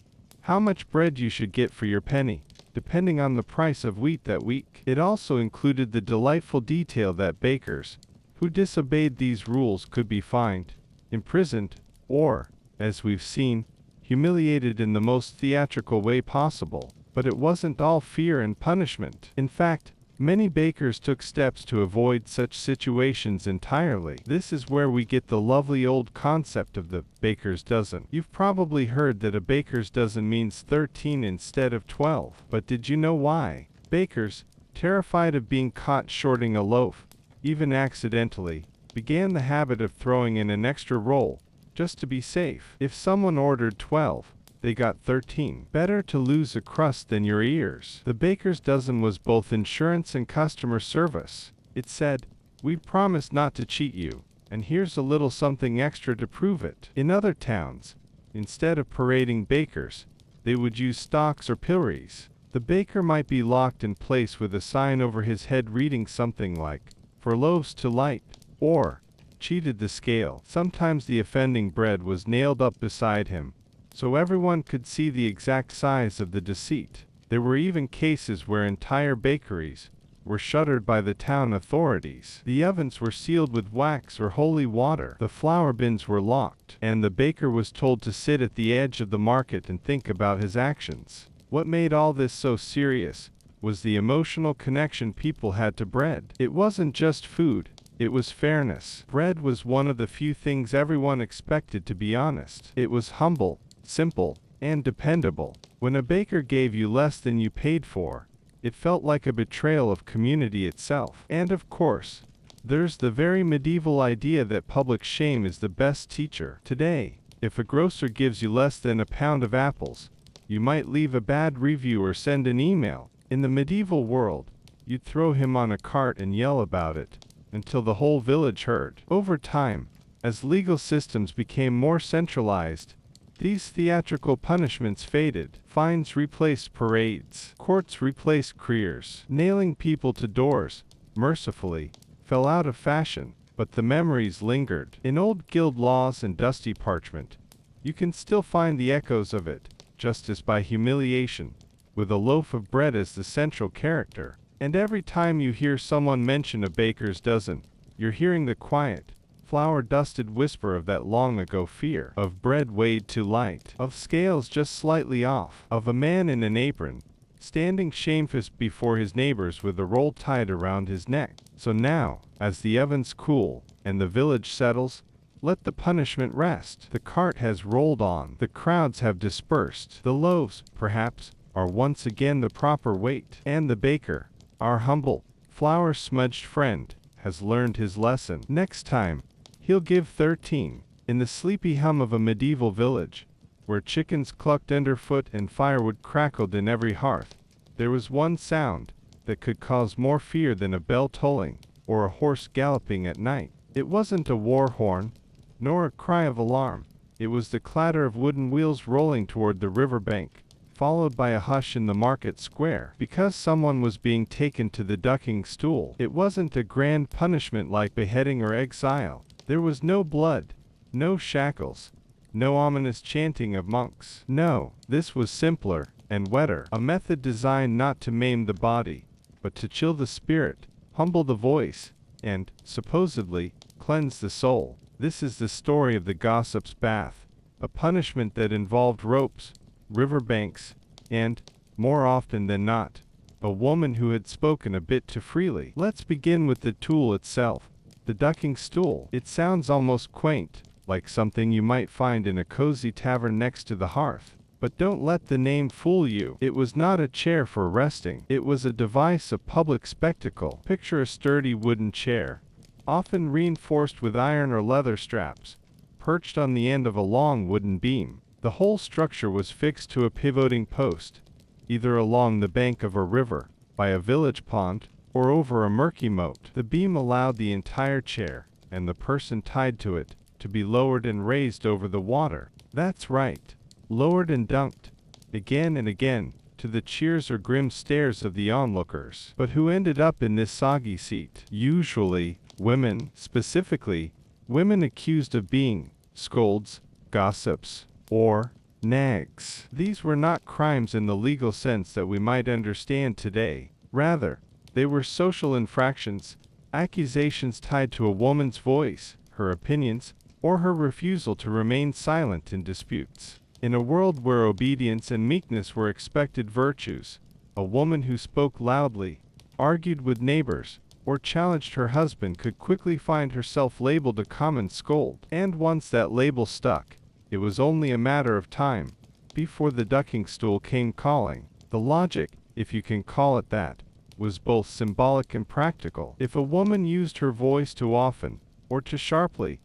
how much bread you should get for your penny, depending on the price of wheat that week. It also included the delightful detail that bakers who disobeyed these rules could be fined, imprisoned, or, as we've seen, humiliated in the most theatrical way possible. But it wasn't all fear and punishment. In fact, many bakers took steps to avoid such situations entirely. This is where we get the lovely old concept of the baker's dozen. You've probably heard that a baker's dozen means 13 instead of 12. But did you know why? Bakers, terrified of being caught shorting a loaf, even accidentally, began the habit of throwing in an extra roll, just to be safe. If someone ordered 12, they got 13. Better to lose a crust than your ears. The baker's dozen was both insurance and customer service. It said, "We promise not to cheat you, and here's a little something extra to prove it." In other towns, instead of parading bakers, they would use stocks or pillories. The baker might be locked in place with a sign over his head reading something like, "For loaves to light," or, "Cheated the scale." Sometimes the offending bread was nailed up beside him, so everyone could see the exact size of the deceit. There were even cases where entire bakeries were shuttered by the town authorities. The ovens were sealed with wax or holy water. The flour bins were locked, and the baker was told to sit at the edge of the market and think about his actions. What made all this so serious was the emotional connection people had to bread. It wasn't just food, it was fairness. Bread was one of the few things everyone expected to be honest. It was humble, simple, and dependable. When a baker gave you less than you paid for, it felt like a betrayal of community itself. And of course, there's the very medieval idea that public shame is the best teacher. Today, if a grocer gives you less than a pound of apples, you might leave a bad review or send an email. In the medieval world, you'd throw him on a cart and yell about it, until the whole village heard. Over time, as legal systems became more centralized, these theatrical punishments faded. Fines replaced parades. Courts replaced criers. Nailing people to doors, mercifully, fell out of fashion, but the memories lingered. In old guild laws and dusty parchment, you can still find the echoes of it, justice by humiliation, with a loaf of bread as the central character. And every time you hear someone mention a baker's dozen, you're hearing the quiet, flour-dusted whisper of that long-ago fear, of bread weighed too light, of scales just slightly off, of a man in an apron, standing shamefaced before his neighbors with a roll tied around his neck. So now, as the ovens cool, and the village settles, let the punishment rest. The cart has rolled on, the crowds have dispersed, the loaves, perhaps, are once again the proper weight, and the baker, our humble, flour-smudged friend, has learned his lesson. Next time, he'll give 13. In the sleepy hum of a medieval village, where chickens clucked underfoot and firewood crackled in every hearth, there was one sound that could cause more fear than a bell tolling, or a horse galloping at night. It wasn't a war horn, nor a cry of alarm. It was the clatter of wooden wheels rolling toward the river bank, followed by a hush in the market square, because someone was being taken to the ducking stool. It wasn't a grand punishment like beheading or exile. There was no blood, no shackles, no ominous chanting of monks. No, this was simpler and wetter, a method designed not to maim the body, but to chill the spirit, humble the voice, and, supposedly, cleanse the soul. This is the story of the gossip's bath, a punishment that involved ropes, riverbanks, and, more often than not, a woman who had spoken a bit too freely. Let's begin with the tool itself, the ducking stool. It sounds almost quaint, like something you might find in a cozy tavern next to the hearth. But don't let the name fool you. It was not a chair for resting. It was a device of public spectacle. Picture a sturdy wooden chair, often reinforced with iron or leather straps, perched on the end of a long wooden beam. The whole structure was fixed to a pivoting post, either along the bank of a river, by a village pond, or over a murky moat. The beam allowed the entire chair, and the person tied to it, to be lowered and raised over the water. That's right, lowered and dunked, again and again, to the cheers or grim stares of the onlookers. But who ended up in this soggy seat? Usually, women, specifically, women accused of being scolds, gossips, or nags. These were not crimes in the legal sense that we might understand today. Rather, they were social infractions, accusations tied to a woman's voice, her opinions, or her refusal to remain silent in disputes. In a world where obedience and meekness were expected virtues, a woman who spoke loudly, argued with neighbors, or challenged her husband could quickly find herself labeled a common scold. And once that label stuck, it was only a matter of time before the ducking stool came calling. The logic, if you can call it that, was both symbolic and practical. If a woman used her voice too often, or too sharply,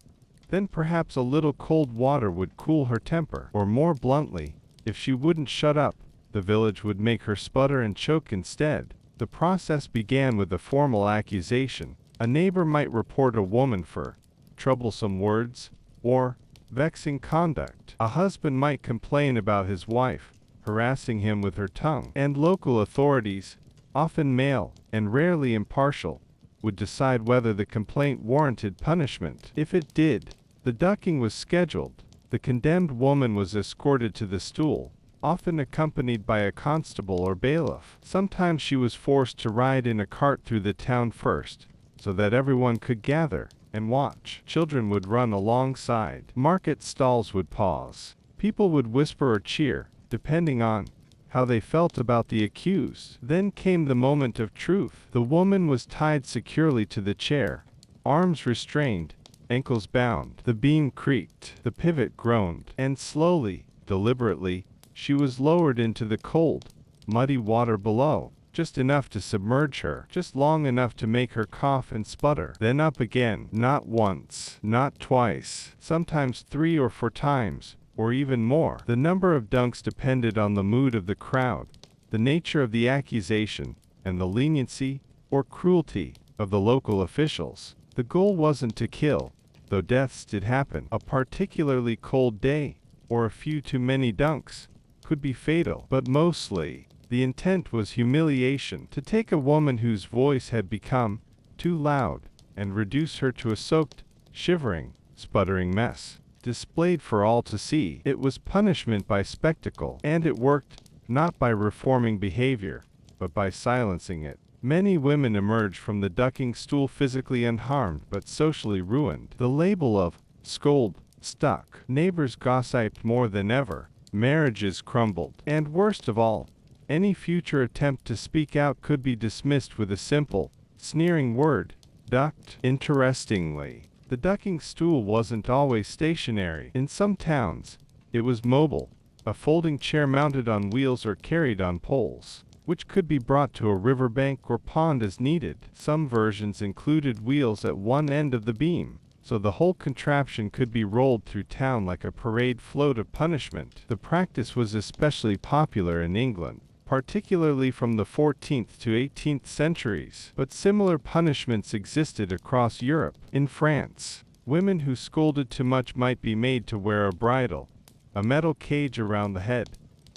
then perhaps a little cold water would cool her temper. Or more bluntly, if she wouldn't shut up, the village would make her sputter and choke instead. The process began with a formal accusation. A neighbor might report a woman for troublesome words, or vexing conduct. A husband might complain about his wife, harassing him with her tongue. And local authorities, often male, and rarely impartial, would decide whether the complaint warranted punishment. If it did, the ducking was scheduled. The condemned woman was escorted to the stool, often accompanied by a constable or bailiff. Sometimes she was forced to ride in a cart through the town first, so that everyone could gather and watch. Children would run alongside. Market stalls would pause. People would whisper or cheer, depending on how they felt about the accused. Then came the moment of truth. The woman was tied securely to the chair, arms restrained, ankles bound. The beam creaked, the pivot groaned, and slowly, deliberately, she was lowered into the cold, muddy water below, just enough to submerge her, just long enough to make her cough and sputter. Then up again, not once, not twice, sometimes 3 or 4 times, or even more. The number of dunks depended on the mood of the crowd, the nature of the accusation, and the leniency, or cruelty, of the local officials. The goal wasn't to kill, though deaths did happen. A particularly cold day, or a few too many dunks, could be fatal. But mostly, the intent was humiliation, to take a woman whose voice had become too loud, and reduce her to a soaked, shivering, sputtering mess, displayed for all to see. It was punishment by spectacle, and it worked, not by reforming behavior, but by silencing it. Many women emerged from the ducking stool physically unharmed but socially ruined. The label of scold stuck. Neighbors gossiped more than ever. Marriages crumbled. And worst of all, any future attempt to speak out could be dismissed with a simple, sneering word, ducked. Interestingly, the ducking stool wasn't always stationary. In some towns, it was mobile, a folding chair mounted on wheels or carried on poles, which could be brought to a riverbank or pond as needed. Some versions included wheels at one end of the beam, so the whole contraption could be rolled through town like a parade float of punishment. The practice was especially popular in England, particularly from the 14th to 18th centuries, but similar punishments existed across Europe. In France, women who scolded too much might be made to wear a bridle, a metal cage around the head,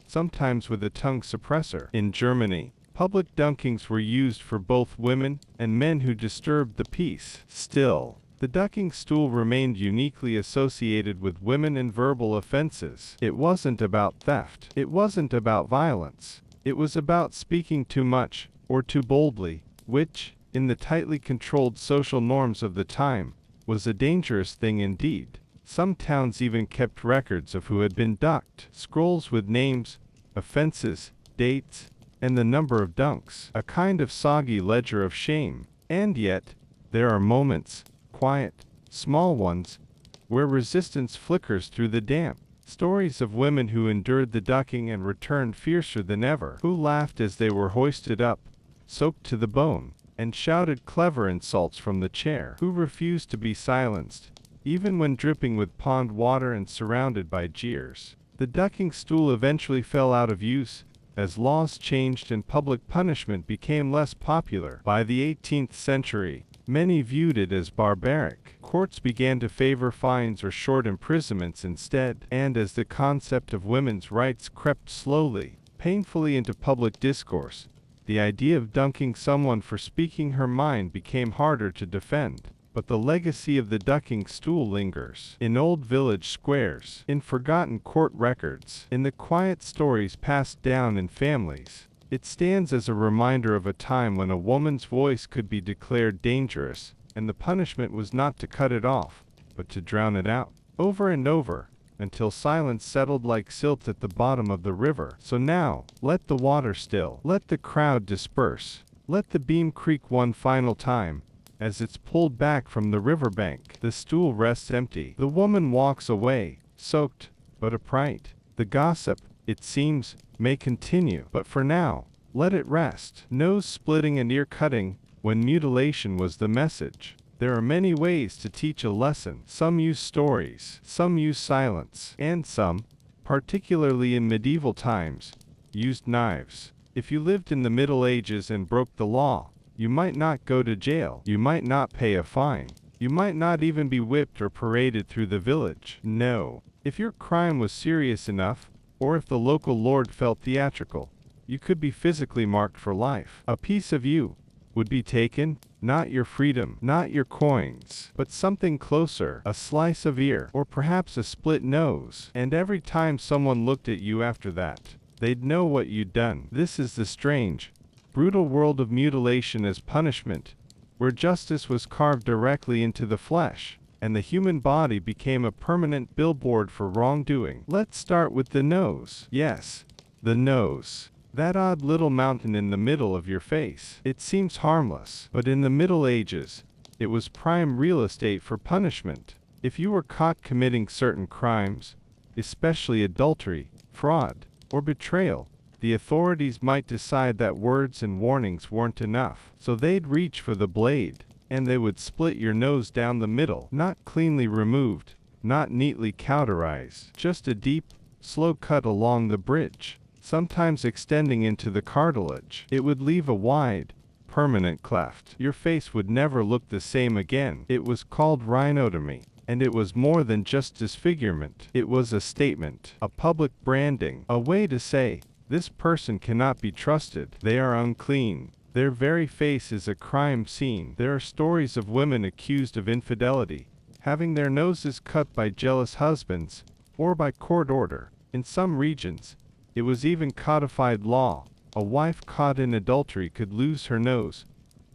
sometimes with a tongue suppressor. In Germany, public dunkings were used for both women and men who disturbed the peace. Still, the ducking stool remained uniquely associated with women and verbal offenses. It wasn't about theft. It wasn't about violence. It was about speaking too much, or too boldly, which, in the tightly controlled social norms of the time, was a dangerous thing indeed. Some towns even kept records of who had been ducked. Scrolls with names, offenses, dates, and the number of dunks. A kind of soggy ledger of shame. And yet, there are moments, quiet, small ones, where resistance flickers through the damp. Stories of women who endured the ducking and returned fiercer than ever, who laughed as they were hoisted up, soaked to the bone, and shouted clever insults from the chair, who refused to be silenced, even when dripping with pond water and surrounded by jeers. The ducking stool eventually fell out of use, as laws changed and public punishment became less popular. By the 18th century, many viewed it as barbaric. Courts began to favor fines or short imprisonments instead, and as the concept of women's rights crept slowly, painfully into public discourse, the idea of dunking someone for speaking her mind became harder to defend. But the legacy of the ducking stool lingers. In old village squares, in forgotten court records, in the quiet stories passed down in families. It stands as a reminder of a time when a woman's voice could be declared dangerous, and the punishment was not to cut it off, but to drown it out, over and over, until silence settled like silt at the bottom of the river. So now, let the water still, let the crowd disperse, let the beam creak one final time. As it's pulled back from the riverbank, the stool rests empty. The woman walks away, soaked, but upright. The gossip, it seems, may continue, but for now, let it rest. Nose splitting and ear cutting, when mutilation was the message. There are many ways to teach a lesson. Some use stories, some use silence, and some, particularly in medieval times, used knives. If you lived in the Middle Ages and broke the law, you might not go to jail. You might not pay a fine. You might not even be whipped or paraded through the village. No. If your crime was serious enough, or if the local lord felt theatrical, you could be physically marked for life. A piece of you would be taken, not your freedom, not your coins, but something closer, a slice of ear, or perhaps a split nose. And every time someone looked at you after that, they'd know what you'd done. This is the strange, brutal world of mutilation as punishment, where justice was carved directly into the flesh, and the human body became a permanent billboard for wrongdoing. Let's start with the nose. Yes, the nose. That odd little mountain in the middle of your face. It seems harmless, but in the Middle Ages, it was prime real estate for punishment. If you were caught committing certain crimes, especially adultery, fraud, or betrayal, the authorities might decide that words and warnings weren't enough, so they'd reach for the blade, and they would split your nose down the middle. Not cleanly removed, not neatly cauterized, just a deep, slow cut along the bridge, sometimes extending into the cartilage. It would leave a wide, permanent cleft. Your face would never look the same again. It was called rhinotomy, and it was more than just disfigurement. It was a statement, a public branding, a way to say, this person cannot be trusted. They are unclean. Their very face is a crime scene. There are stories of women accused of infidelity, having their noses cut by jealous husbands, or by court order. In some regions, it was even codified law. A wife caught in adultery could lose her nose,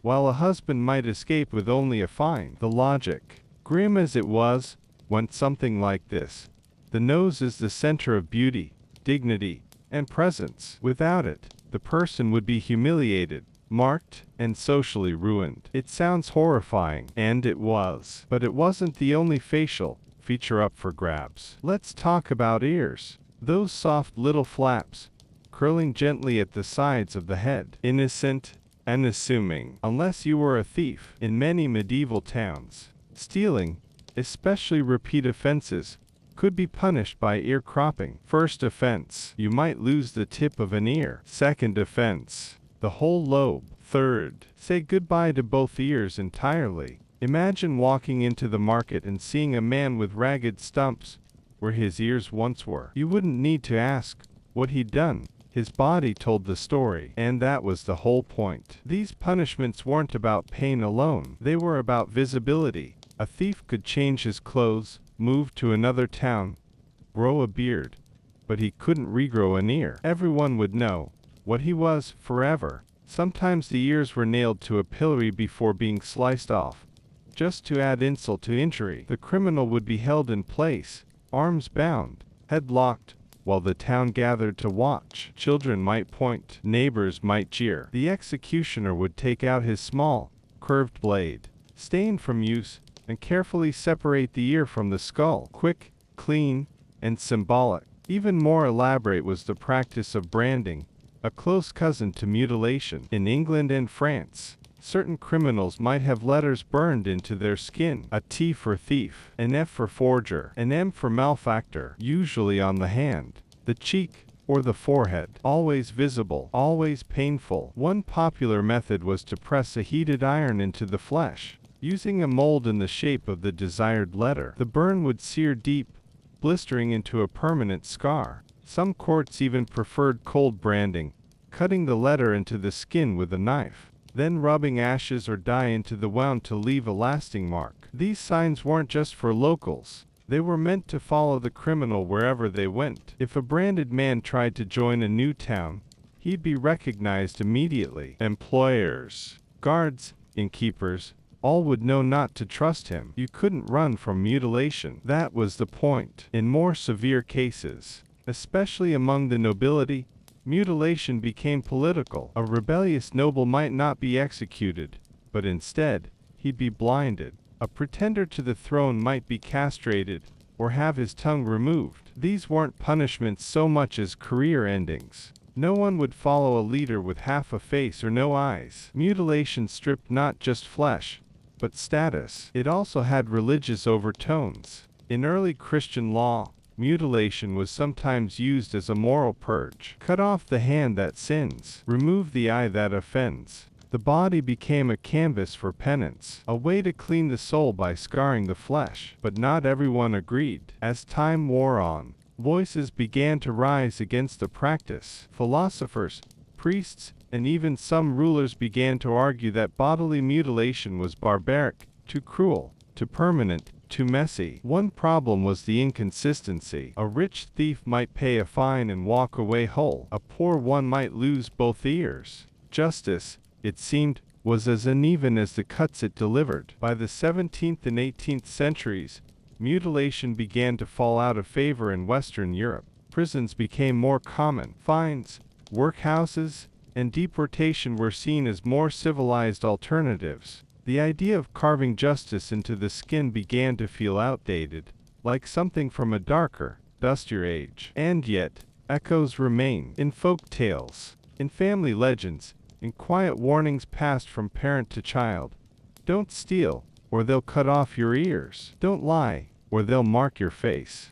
while a husband might escape with only a fine. The logic, grim as it was, went something like this. The nose is the center of beauty, dignity, and presence. Without it, the person would be humiliated, marked, and socially ruined. It sounds horrifying, and it was. But it wasn't the only facial feature up for grabs. Let's talk about ears. Those soft little flaps, curling gently at the sides of the head. Innocent, unassuming, unless you were a thief. In many medieval towns, stealing, especially repeat offenses, could be punished by ear cropping. First offense, you might lose the tip of an ear. Second offense, the whole lobe. Third, say goodbye to both ears entirely. Imagine walking into the market and seeing a man with ragged stumps where his ears once were. You wouldn't need to ask what he'd done. His body told the story, and that was the whole point. These punishments weren't about pain alone. They were about visibility. A thief could change his clothes, move to another town, grow a beard, but he couldn't regrow an ear. Everyone would know what he was forever. Sometimes the ears were nailed to a pillory before being sliced off. Just to add insult to injury, the criminal would be held in place, arms bound, head locked, while the town gathered to watch. Children might point, neighbors might jeer. The executioner would take out his small, curved blade, stained from use, and carefully separate the ear from the skull. Quick, clean, and symbolic. Even more elaborate was the practice of branding, a close cousin to mutilation. In England and France, certain criminals might have letters burned into their skin. A T for thief, an F for forger, an M for malefactor, usually on the hand, the cheek, or the forehead. Always visible, always painful. One popular method was to press a heated iron into the flesh, using a mold in the shape of the desired letter. The burn would sear deep, blistering into a permanent scar. Some courts even preferred cold branding, cutting the letter into the skin with a knife, then rubbing ashes or dye into the wound to leave a lasting mark. These signs weren't just for locals. They were meant to follow the criminal wherever they went. If a branded man tried to join a new town, he'd be recognized immediately. Employers, guards, innkeepers, all would know not to trust him. You couldn't run from mutilation. That was the point. In more severe cases, especially among the nobility, mutilation became political. A rebellious noble might not be executed, but instead, he'd be blinded. A pretender to the throne might be castrated, or have his tongue removed. These weren't punishments so much as career endings. No one would follow a leader with half a face or no eyes. Mutilation stripped not just flesh, but status. It also had religious overtones. In early Christian law, mutilation was sometimes used as a moral purge. Cut off the hand that sins, remove the eye that offends. The body became a canvas for penance, a way to clean the soul by scarring the flesh. But not everyone agreed. As time wore on, voices began to rise against the practice. Philosophers, priests, and even some rulers began to argue that bodily mutilation was barbaric, too cruel, too permanent, too messy. One problem was the inconsistency. A rich thief might pay a fine and walk away whole. A poor one might lose both ears. Justice, it seemed, was as uneven as the cuts it delivered. By the 17th and 18th centuries, mutilation began to fall out of favor in Western Europe. Prisons became more common. Fines, workhouses, and deportation were seen as more civilized alternatives. The idea of carving justice into the skin began to feel outdated, like something from a darker, dustier age. And yet, echoes remain. In folk tales, in family legends, in quiet warnings passed from parent to child. Don't steal, or they'll cut off your ears. Don't lie, or they'll mark your face.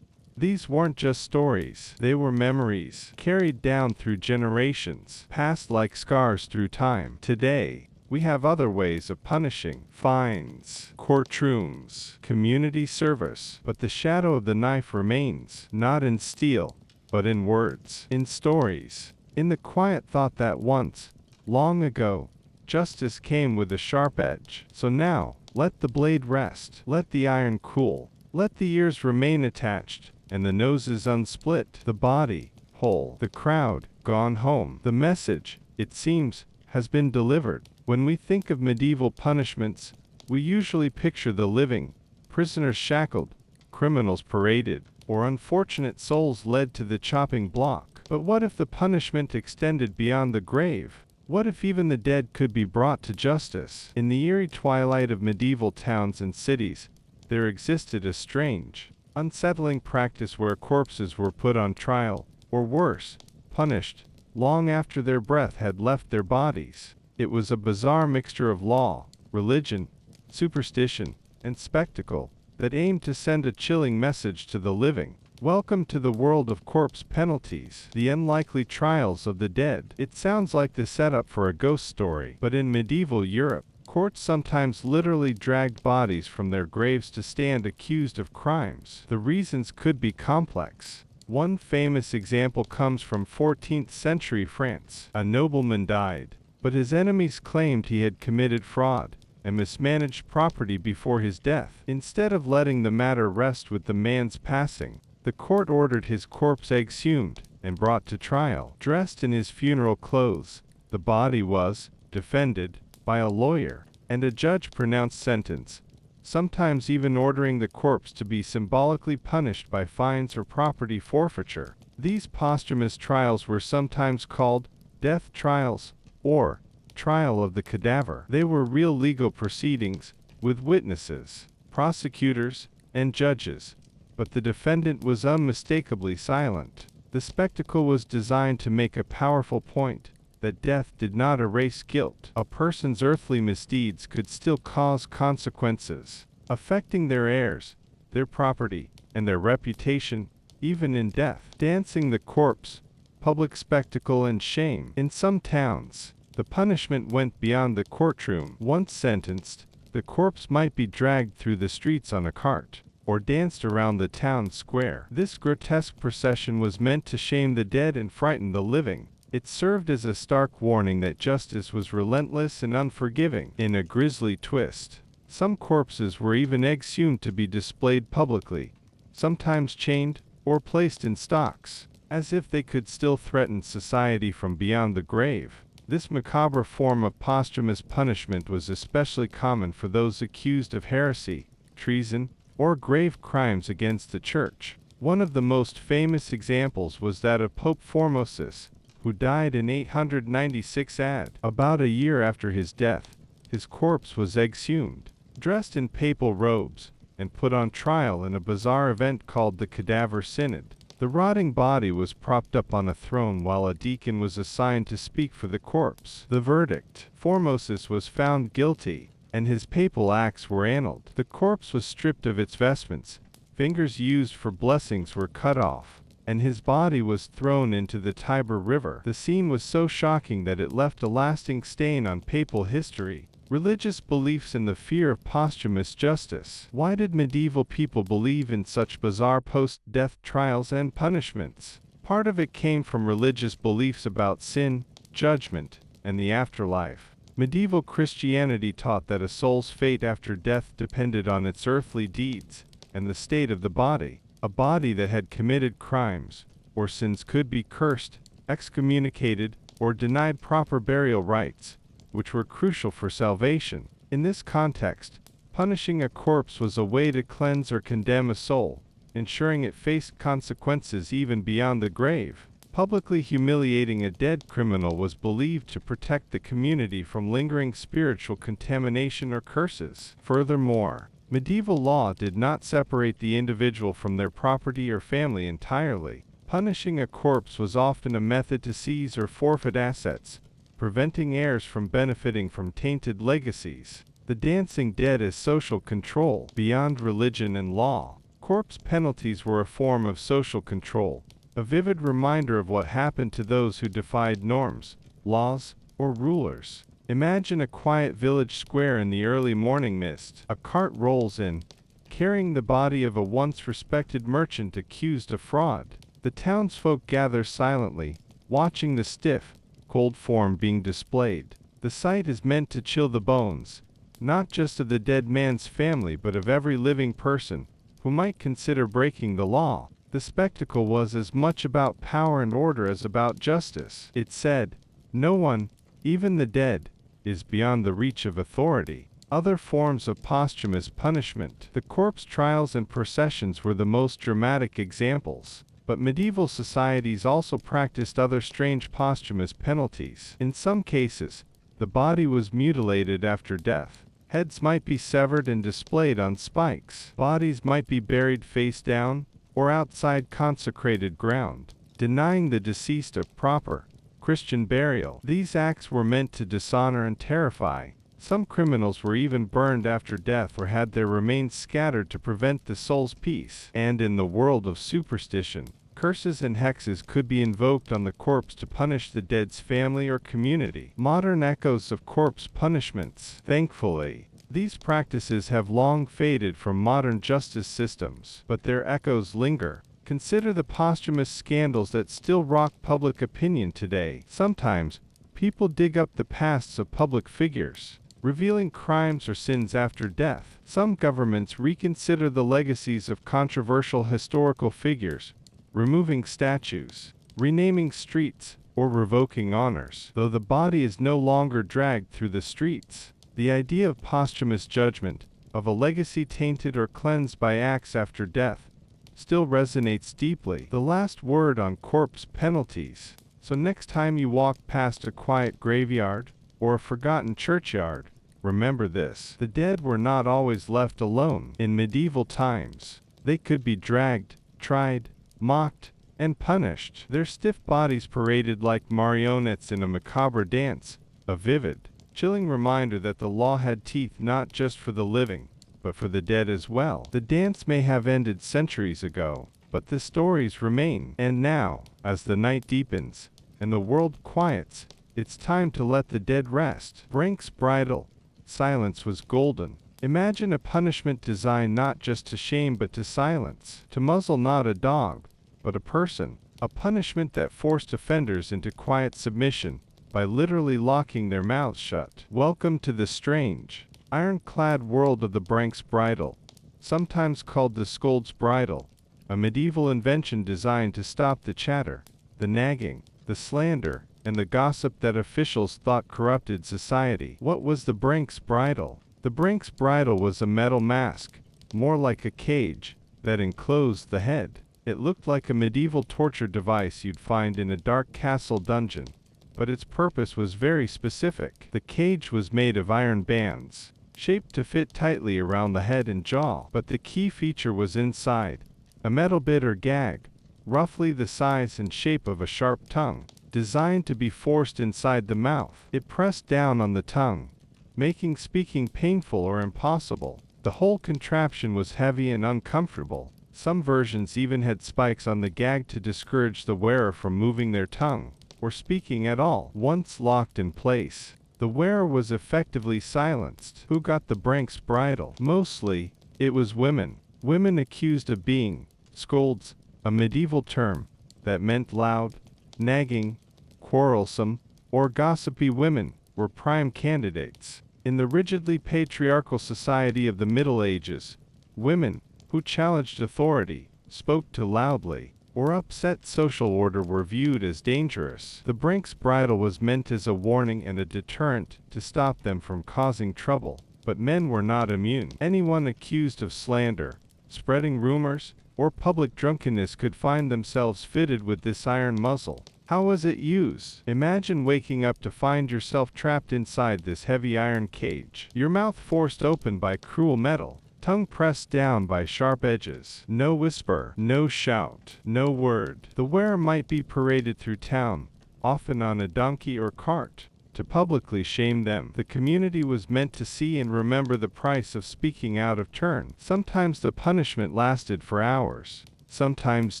These weren't just stories. They were memories, carried down through generations, passed like scars through time. Today, we have other ways of punishing: fines, courtrooms, community service. But the shadow of the knife remains, not in steel, but in words, in stories, in the quiet thought that once, long ago, justice came with a sharp edge. So now, let the blade rest, let the iron cool, let the ears remain attached, and the noses unsplit. The body, whole. The crowd, gone home. The message, it seems, has been delivered. When we think of medieval punishments, we usually picture the living, prisoners shackled, criminals paraded, or unfortunate souls led to the chopping block. But what if the punishment extended beyond the grave? What if even the dead could be brought to justice? In the eerie twilight of medieval towns and cities, there existed a strange, unsettling practice where corpses were put on trial, or worse, punished, long after their breath had left their bodies. It was a bizarre mixture of law, religion, superstition, and spectacle that aimed to send a chilling message to the living. Welcome to the world of corpse penalties, the unlikely trials of the dead. It sounds like the setup for a ghost story, but in medieval Europe, courts sometimes literally dragged bodies from their graves to stand accused of crimes. The reasons could be complex. One famous example comes from 14th century France. A nobleman died, but his enemies claimed he had committed fraud and mismanaged property before his death. Instead of letting the matter rest with the man's passing, the court ordered his corpse exhumed and brought to trial. Dressed in his funeral clothes, the body was defended by a lawyer, and a judge pronounced sentence, sometimes even ordering the corpse to be symbolically punished by fines or property forfeiture. These posthumous trials were sometimes called death trials or trial of the cadaver. They were real legal proceedings with witnesses, prosecutors, and judges, but the defendant was unmistakably silent. The spectacle was designed to make a powerful point that death did not erase guilt. A person's earthly misdeeds could still cause consequences, affecting their heirs, their property, and their reputation, even in death. Dancing the corpse, public spectacle and shame. In some towns, the punishment went beyond the courtroom. Once sentenced, the corpse might be dragged through the streets on a cart, or danced around the town square. This grotesque procession was meant to shame the dead and frighten the living. It served as a stark warning that justice was relentless and unforgiving. In a grisly twist, some corpses were even exhumed to be displayed publicly, sometimes chained or placed in stocks, as if they could still threaten society from beyond the grave. This macabre form of posthumous punishment was especially common for those accused of heresy, treason, or grave crimes against the Church. One of the most famous examples was that of Pope Formosus, who died in 896 AD. About a year after his death, his corpse was exhumed, dressed in papal robes, and put on trial in a bizarre event called the Cadaver Synod. The rotting body was propped up on a throne while a deacon was assigned to speak for the corpse. The verdict: Formosus was found guilty, and his papal acts were annulled. The corpse was stripped of its vestments, fingers used for blessings were cut off, and his body was thrown into the Tiber River. The scene was so shocking that it left a lasting stain on papal history, religious beliefs, and the fear of posthumous justice. Why did medieval people believe in such bizarre post-death trials and punishments? Part of it came from religious beliefs about sin, judgment, and the afterlife. Medieval Christianity taught that a soul's fate after death depended on its earthly deeds and the state of the body. A body that had committed crimes or sins could be cursed, excommunicated, or denied proper burial rites, which were crucial for salvation. In this context, punishing a corpse was a way to cleanse or condemn a soul, ensuring it faced consequences even beyond the grave. Publicly humiliating a dead criminal was believed to protect the community from lingering spiritual contamination or curses. Furthermore, medieval law did not separate the individual from their property or family entirely. Punishing a corpse was often a method to seize or forfeit assets, preventing heirs from benefiting from tainted legacies. The dancing dead as social control. Beyond religion and law, corpse penalties were a form of social control, a vivid reminder of what happened to those who defied norms, laws, or rulers. Imagine a quiet village square in the early morning mist. A cart rolls in, carrying the body of a once respected merchant accused of fraud. The townsfolk gather silently, watching the stiff, cold form being displayed. The sight is meant to chill the bones, not just of the dead man's family but of every living person who might consider breaking the law. The spectacle was as much about power and order as about justice. It said, "No one, even the dead, is beyond the reach of authority." Other forms of posthumous punishment. The corpse trials and processions were the most dramatic examples, but medieval societies also practiced other strange posthumous penalties. In some cases, the body was mutilated after death. Heads might be severed and displayed on spikes. Bodies might be buried face down, or outside consecrated ground, denying the deceased a proper Christian burial. These acts were meant to dishonor and terrify. Some criminals were even burned after death or had their remains scattered to prevent the soul's peace. And in the world of superstition, curses and hexes could be invoked on the corpse to punish the dead's family or community. Modern echoes of corpse punishments. Thankfully, these practices have long faded from modern justice systems, but their echoes linger. Consider the posthumous scandals that still rock public opinion today. Sometimes, people dig up the pasts of public figures, revealing crimes or sins after death. Some governments reconsider the legacies of controversial historical figures, removing statues, renaming streets, or revoking honors. Though the body is no longer dragged through the streets, the idea of posthumous judgment, of a legacy tainted or cleansed by acts after death, still resonates deeply. The last word on corpse penalties. So next time you walk past a quiet graveyard, or a forgotten churchyard, remember this: the dead were not always left alone. In medieval times, they could be dragged, tried, mocked, and punished. Their stiff bodies paraded like marionettes in a macabre dance, a vivid, chilling reminder that the law had teeth not just for the living, but for the dead as well. The dance may have ended centuries ago, but the stories remain. And now, as the night deepens, and the world quiets, it's time to let the dead rest. Brink's bridle. Silence was golden. Imagine a punishment designed not just to shame but to silence. To muzzle not a dog, but a person. A punishment that forced offenders into quiet submission, by literally locking their mouths shut. Welcome to the strange, ironclad world of the Brink's bridle, sometimes called the scold's bridle, a medieval invention designed to stop the chatter, the nagging, the slander, and the gossip that officials thought corrupted society. What was the Brink's bridle? The Brink's bridle was a metal mask, more like a cage, that enclosed the head. It looked like a medieval torture device you'd find in a dark castle dungeon, but its purpose was very specific. The cage was made of iron bands, shaped to fit tightly around the head and jaw, but the key feature was inside, a metal bit or gag, roughly the size and shape of a sharp tongue, designed to be forced inside the mouth. It pressed down on the tongue, making speaking painful or impossible. The whole contraption was heavy and uncomfortable. Some versions even had spikes on the gag to discourage the wearer from moving their tongue, or speaking at all. Once locked in place, the wearer was effectively silenced. Who got the Brink's bridle? Mostly, it was women. Women accused of being scolds, a medieval term that meant loud, nagging, quarrelsome, or gossipy women, were prime candidates. In the rigidly patriarchal society of the Middle Ages, women who challenged authority, spoke too loudly, or upset social order were viewed as dangerous. The Brink's bridle was meant as a warning and a deterrent to stop them from causing trouble, but men were not immune. Anyone accused of slander, spreading rumors, or public drunkenness could find themselves fitted with this iron muzzle. How was it used? Imagine waking up to find yourself trapped inside this heavy iron cage. Your mouth forced open by cruel metal, tongue pressed down by sharp edges. No whisper, no shout, no word. The wearer might be paraded through town, often on a donkey or cart, to publicly shame them. The community was meant to see and remember the price of speaking out of turn. Sometimes the punishment lasted for hours, sometimes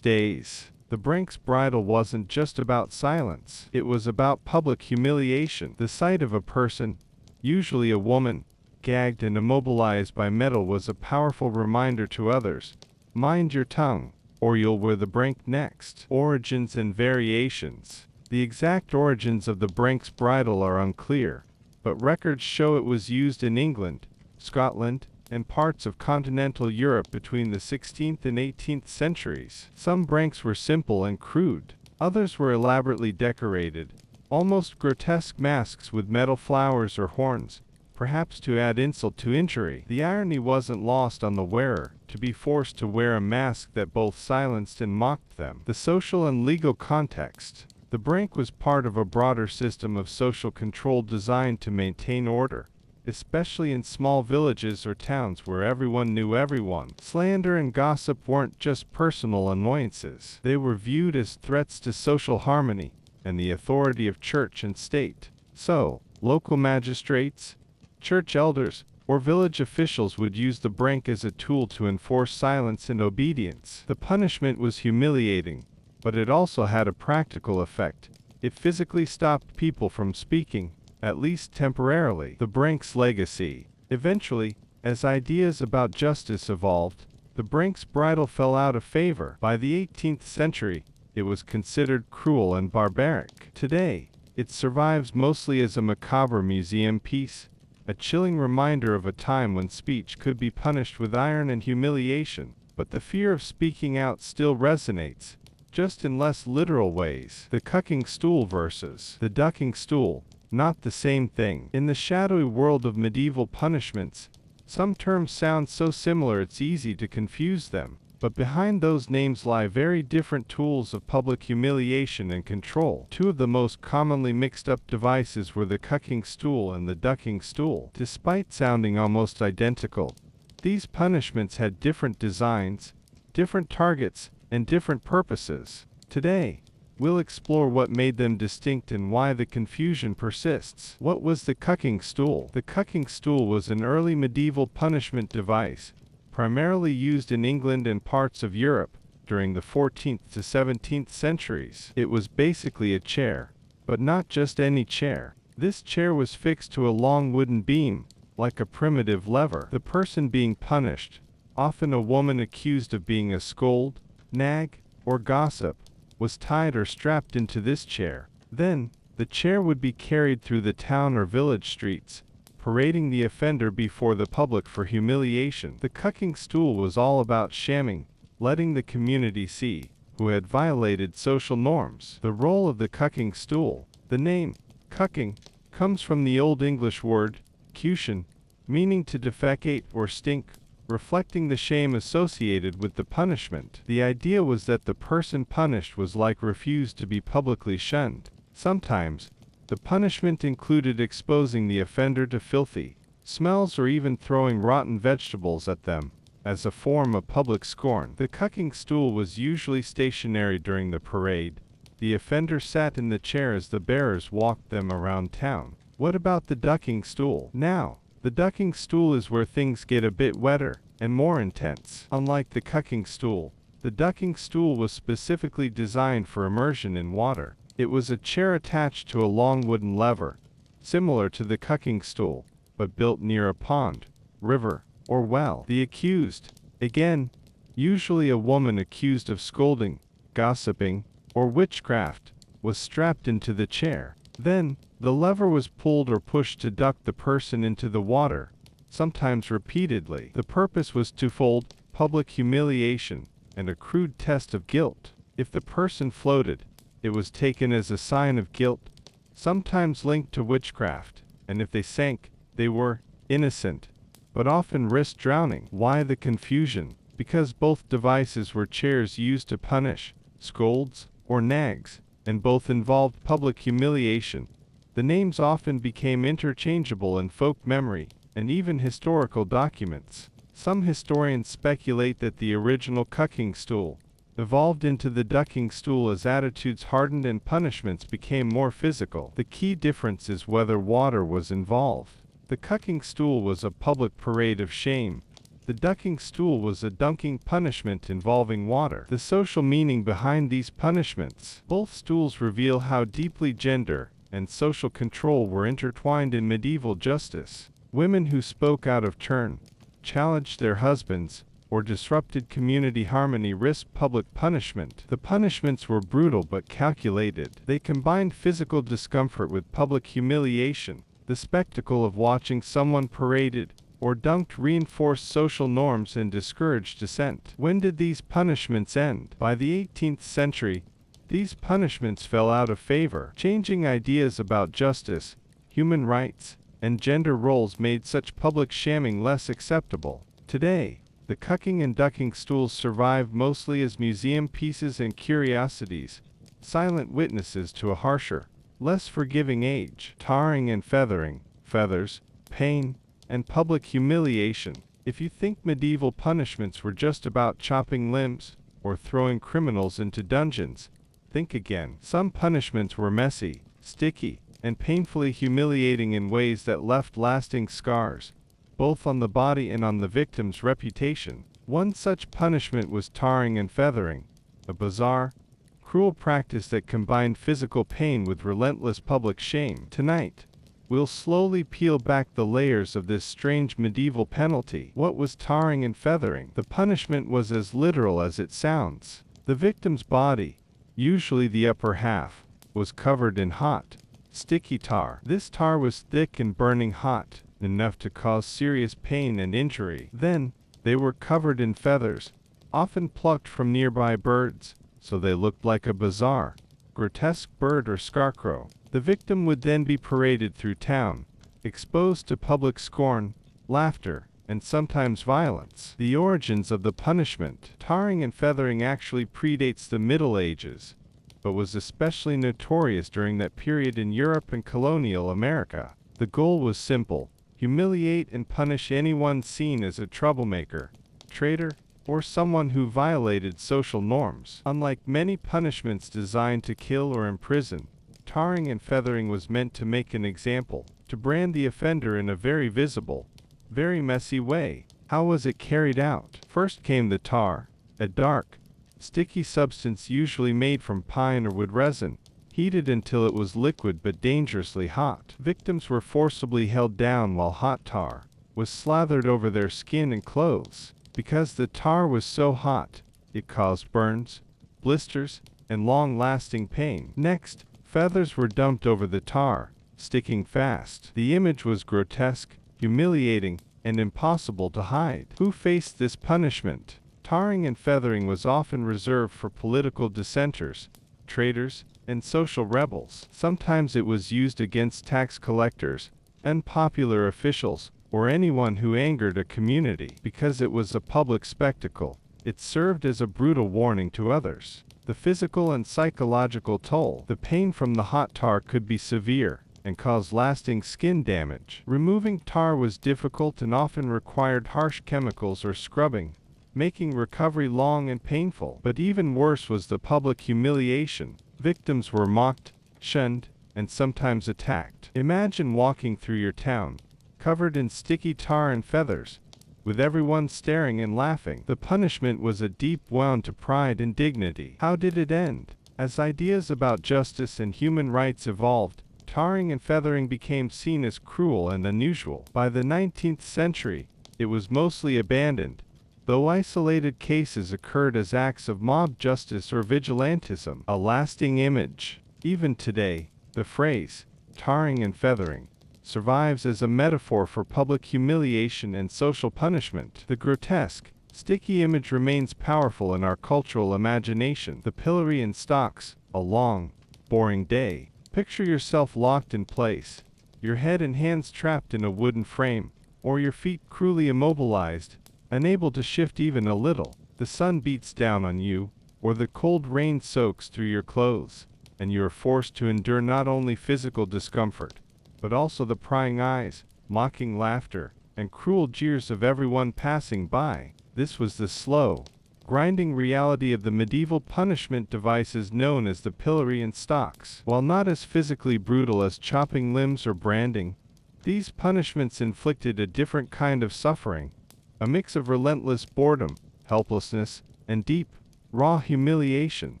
days. The Brink's bridle wasn't just about silence. It was about public humiliation. The sight of a person, usually a woman, gagged and immobilized by metal was a powerful reminder to others. Mind your tongue, or you'll wear the Brink next. Origins and variations. The exact origins of the Brink's bridle are unclear, but records show it was used in England, Scotland, and parts of continental Europe between the 16th and 18th centuries. Some pranks were simple and crude. Others were elaborately decorated, almost grotesque masks with metal flowers or horns, perhaps to add insult to injury. The irony wasn't lost on the wearer, to be forced to wear a mask that both silenced and mocked them. The social and legal context. The prank was part of a broader system of social control designed to maintain order, especially in small villages or towns where everyone knew everyone. Slander and gossip weren't just personal annoyances. They were viewed as threats to social harmony and the authority of church and state. So, local magistrates, church elders, or village officials would use the prank as a tool to enforce silence and obedience. The punishment was humiliating, but it also had a practical effect. It physically stopped people from speaking, at least temporarily. The prank's legacy. Eventually, as ideas about justice evolved, the prank's bridle fell out of favor. By the 18th century, it was considered cruel and barbaric. Today, it survives mostly as a macabre museum piece, a chilling reminder of a time when speech could be punished with iron and humiliation. But the fear of speaking out still resonates, just in less literal ways. The cucking stool versus the ducking stool. Not the same thing. In the shadowy world of medieval punishments, some terms sound so similar it's easy to confuse them. But behind those names lie very different tools of public humiliation and control. Two of the most commonly mixed up devices were the cucking stool and the ducking stool. Despite sounding almost identical, these punishments had different designs, different targets, and different purposes. Today, we'll explore what made them distinct and why the confusion persists. What was the cucking stool? The cucking stool was an early medieval punishment device, primarily used in England and parts of Europe during the 14th to 17th centuries. It was basically a chair, but not just any chair. This chair was fixed to a long wooden beam, like a primitive lever. The person being punished, often a woman accused of being a scold, nag, or gossip, was tied or strapped into this chair. Then, the chair would be carried through the town or village streets, parading the offender before the public for humiliation. The cucking stool was all about shamming, letting the community see who had violated social norms. The role of the cucking stool. The name, cucking, comes from the Old English word, cution, meaning to defecate or stink, reflecting the shame associated with the punishment. The idea was that the person punished was refused to be publicly shunned. Sometimes, the punishment included exposing the offender to filthy smells or even throwing rotten vegetables at them, as a form of public scorn. The cucking stool was usually stationary during the parade. The offender sat in the chair as the bearers walked them around town. What about the ducking stool? Now, the ducking stool is where things get a bit wetter and more intense. Unlike the cucking stool, the ducking stool was specifically designed for immersion in water. It was a chair attached to a long wooden lever, similar to the cucking stool, but built near a pond, river, or well. The accused, again, usually a woman accused of scolding, gossiping, or witchcraft, was strapped into the chair. Then, the lever was pulled or pushed to duck the person into the water, sometimes repeatedly. The purpose was twofold: public humiliation and a crude test of guilt. If the person floated, it was taken as a sign of guilt, sometimes linked to witchcraft, and if they sank, they were innocent, but often risked drowning. Why the confusion? Because both devices were chairs used to punish scolds or nags, and both involved public humiliation. The names often became interchangeable in folk memory and even historical documents. Some historians speculate that the original cucking stool evolved into the ducking stool as attitudes hardened and punishments became more physical. The key difference is whether water was involved. The cucking stool was a public parade of shame. The ducking stool was a dunking punishment involving water. The social meaning behind these punishments. Both stools reveal how deeply gender and social control were intertwined in medieval justice. Women who spoke out of turn, challenged their husbands, or disrupted community harmony risked public punishment. The punishments were brutal but calculated. They combined physical discomfort with public humiliation. The spectacle of watching someone paraded or dunked reinforced social norms and discouraged dissent. When did these punishments end? By the 18th century, these punishments fell out of favor. Changing ideas about justice, human rights, and gender roles made such public shamming less acceptable. Today, the cucking and ducking stools survive mostly as museum pieces and curiosities, silent witnesses to a harsher, less forgiving age. Tarring and feathering, feathers, pain, and public humiliation. If you think medieval punishments were just about chopping limbs or throwing criminals into dungeons, think again. Some punishments were messy, sticky, and painfully humiliating in ways that left lasting scars, both on the body and on the victim's reputation. One such punishment was tarring and feathering, a bizarre, cruel practice that combined physical pain with relentless public shame. Tonight, we'll slowly peel back the layers of this strange medieval penalty. What was tarring and feathering? The punishment was as literal as it sounds. The victim's body, usually the upper half, was covered in hot, sticky tar. This tar was thick and burning hot, enough to cause serious pain and injury. Then, they were covered in feathers, often plucked from nearby birds, so they looked like a bizarre, grotesque bird or scarecrow. The victim would then be paraded through town, exposed to public scorn, laughter, and sometimes violence. The origins of the punishment. Tarring and feathering actually predates the Middle Ages, but was especially notorious during that period in Europe and colonial America. The goal was simple: humiliate and punish anyone seen as a troublemaker, traitor, or someone who violated social norms. Unlike many punishments designed to kill or imprison, tarring and feathering was meant to make an example, to brand the offender in a very visible, very messy way. How was it carried out? First came the tar, a dark, sticky substance usually made from pine or wood resin, heated until it was liquid but dangerously hot. Victims were forcibly held down while hot tar was slathered over their skin and clothes. Because the tar was so hot, it caused burns, blisters, and long-lasting pain. Next, feathers were dumped over the tar, sticking fast. The image was grotesque, humiliating, and impossible to hide. Who faced this punishment? Tarring and feathering was often reserved for political dissenters, traitors, and social rebels. Sometimes it was used against tax collectors, unpopular officials, or anyone who angered a community. Because it was a public spectacle, it served as a brutal warning to others. The physical and psychological toll. The pain from the hot tar could be severe and cause lasting skin damage. Removing tar was difficult and often required harsh chemicals or scrubbing, making recovery long and painful. But even worse was the public humiliation. Victims were mocked, shunned, and sometimes attacked. Imagine walking through your town, covered in sticky tar and feathers, with everyone staring and laughing. The punishment was a deep wound to pride and dignity. How did it end? As ideas about justice and human rights evolved, tarring and feathering became seen as cruel and unusual. By the 19th century, it was mostly abandoned, though isolated cases occurred as acts of mob justice or vigilantism. A lasting image. Even today, the phrase, tarring and feathering, survives as a metaphor for public humiliation and social punishment. The grotesque, sticky image remains powerful in our cultural imagination. The pillory in stocks, a long, boring day. Picture yourself locked in place, your head and hands trapped in a wooden frame, or your feet cruelly immobilized, unable to shift even a little. The sun beats down on you, or the cold rain soaks through your clothes, and you are forced to endure not only physical discomfort, but also the prying eyes, mocking laughter, and cruel jeers of everyone passing by. This was the slow, grinding reality of the medieval punishment devices known as the pillory in stocks. While not as physically brutal as chopping limbs or branding, these punishments inflicted a different kind of suffering, a mix of relentless boredom, helplessness, and deep, raw humiliation.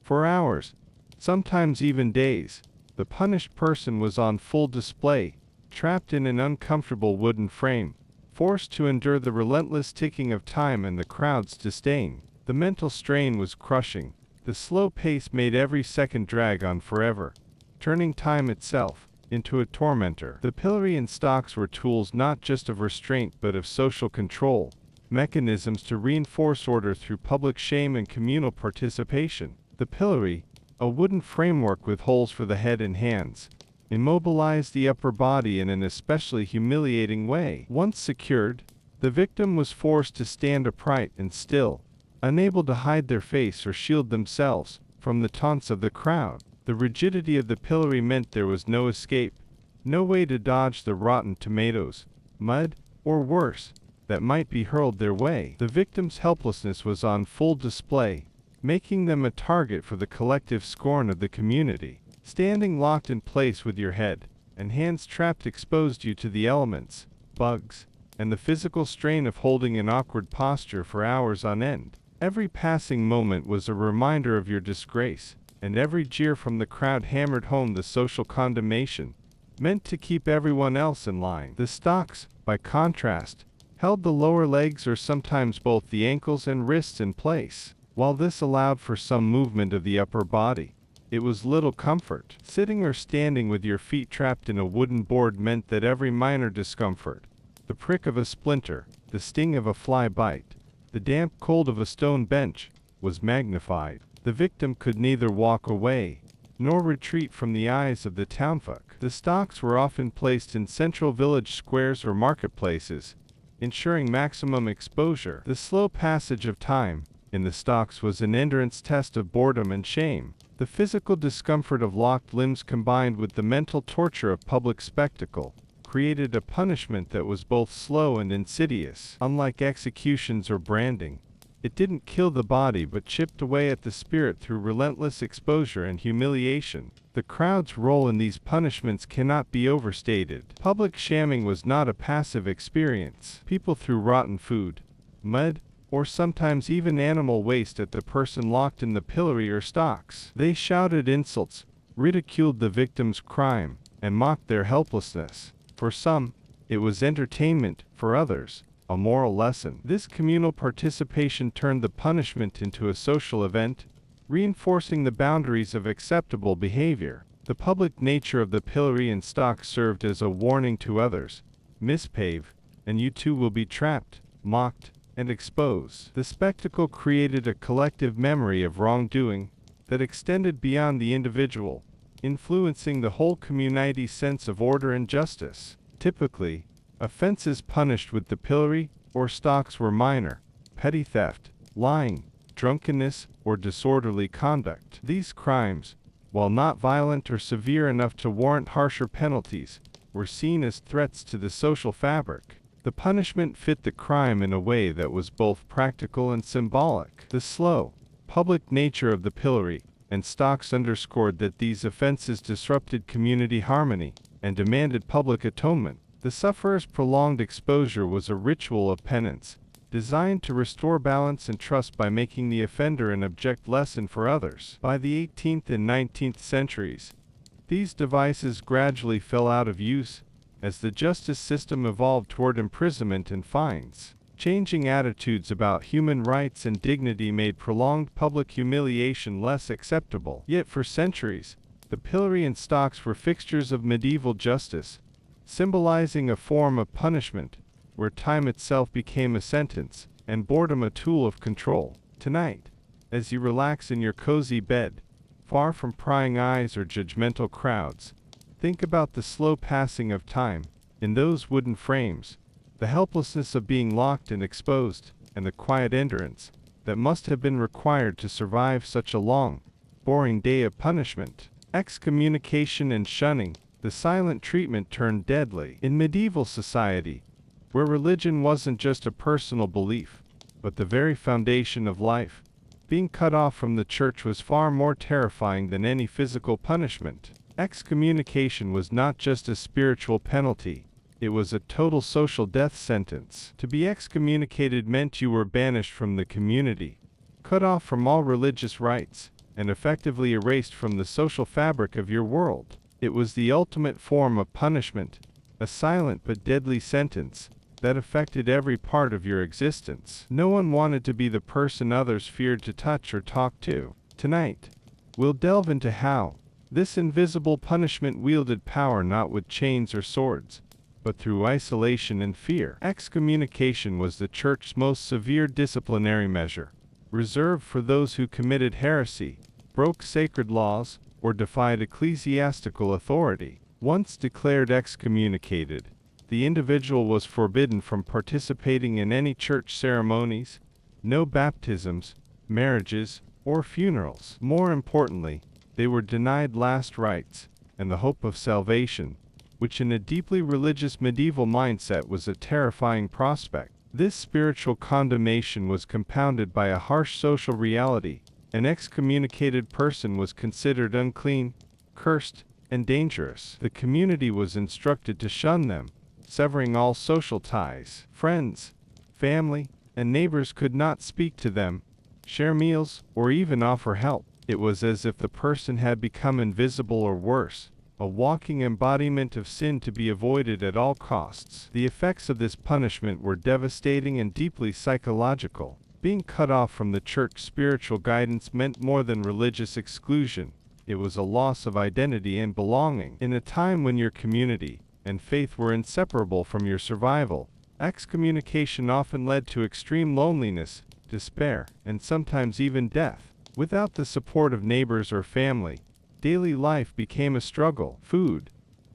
For hours, sometimes even days, the punished person was on full display, trapped in an uncomfortable wooden frame, forced to endure the relentless ticking of time and the crowd's disdain. The mental strain was crushing. The slow pace made every second drag on forever, turning time itself, into a tormentor. The pillory and stocks were tools not just of restraint but of social control, mechanisms to reinforce order through public shame and communal participation. The pillory, a wooden framework with holes for the head and hands, immobilized the upper body in an especially humiliating way. Once secured, the victim was forced to stand upright and still, unable to hide their face or shield themselves from the taunts of the crowd. The rigidity of the pillory meant there was no escape, no way to dodge the rotten tomatoes, mud, or worse, that might be hurled their way. The victim's helplessness was on full display, making them a target for the collective scorn of the community. Standing locked in place with your head and hands trapped exposed you to the elements, bugs, and the physical strain of holding an awkward posture for hours on end. Every passing moment was a reminder of your disgrace, and every jeer from the crowd hammered home the social condemnation, meant to keep everyone else in line. The stocks, by contrast, held the lower legs or sometimes both the ankles and wrists in place. While this allowed for some movement of the upper body, it was little comfort. Sitting or standing with your feet trapped in a wooden board meant that every minor discomfort, the prick of a splinter, the sting of a fly bite, the damp cold of a stone bench, was magnified. The victim could neither walk away nor retreat from the eyes of the townfolk. The stocks were often placed in central village squares or marketplaces, ensuring maximum exposure. The slow passage of time in the stocks was an endurance test of boredom and shame. The physical discomfort of locked limbs combined with the mental torture of public spectacle created a punishment that was both slow and insidious. Unlike executions or branding, it didn't kill the body but chipped away at the spirit through relentless exposure and humiliation. The crowd's role in these punishments cannot be overstated. Public shamming was not a passive experience. People threw rotten food, mud, or sometimes even animal waste at the person locked in the pillory or stocks. They shouted insults, ridiculed the victim's crime, and mocked their helplessness. For some, it was entertainment; for others, a moral lesson. This communal participation turned the punishment into a social event, reinforcing the boundaries of acceptable behavior. The public nature of the pillory and stocks served as a warning to others: misbehave, and you too will be trapped, mocked, and exposed. The spectacle created a collective memory of wrongdoing that extended beyond the individual, influencing the whole community's sense of order and justice. Typically, offenses punished with the pillory or stocks were minor: petty theft, lying, drunkenness, or disorderly conduct. These crimes, while not violent or severe enough to warrant harsher penalties, were seen as threats to the social fabric. The punishment fit the crime in a way that was both practical and symbolic. The slow, public nature of the pillory and stocks underscored that these offenses disrupted community harmony and demanded public atonement. The sufferer's prolonged exposure was a ritual of penance, designed to restore balance and trust by making the offender an abject lesson for others. By the 18th and 19th centuries, these devices gradually fell out of use as the justice system evolved toward imprisonment and fines. Changing attitudes about human rights and dignity made prolonged public humiliation less acceptable. Yet for centuries, the pillory and stocks were fixtures of medieval justice, symbolizing a form of punishment where time itself became a sentence and boredom a tool of control. Tonight, as you relax in your cozy bed, far from prying eyes or judgmental crowds, think about the slow passing of time in those wooden frames, the helplessness of being locked and exposed, and the quiet endurance that must have been required to survive such a long, boring day of punishment. Excommunication and shunning, the silent treatment turned deadly. In medieval society, where religion wasn't just a personal belief, but the very foundation of life, being cut off from the church was far more terrifying than any physical punishment. Excommunication was not just a spiritual penalty, it was a total social death sentence. To be excommunicated meant you were banished from the community, cut off from all religious rites, and effectively erased from the social fabric of your world. It was the ultimate form of punishment, a silent but deadly sentence that affected every part of your existence. No one wanted to be the person others feared to touch or talk to. Tonight, we'll delve into how, This invisible punishment wielded power not with chains or swords, but through isolation and fear. Excommunication was the Church's most severe disciplinary measure, reserved for those who committed heresy, broke sacred laws, or defied ecclesiastical authority. Once declared excommunicated, the individual was forbidden from participating in any church ceremonies, no baptisms, marriages, or funerals. More importantly, they were denied last rites and the hope of salvation, which in a deeply religious medieval mindset was a terrifying prospect. This spiritual condemnation was compounded by a harsh social reality. An excommunicated person was considered unclean, cursed, and dangerous. The community was instructed to shun them, severing all social ties. Friends, family, and neighbors could not speak to them, share meals, or even offer help. It was as if the person had become invisible or worse, a walking embodiment of sin to be avoided at all costs. The effects of this punishment were devastating and deeply psychological. Being cut off from the church's spiritual guidance meant more than religious exclusion. It was a loss of identity and belonging. In a time when your community and faith were inseparable from your survival, excommunication often led to extreme loneliness, despair, and sometimes even death. Without the support of neighbors or family, daily life became a struggle. Food,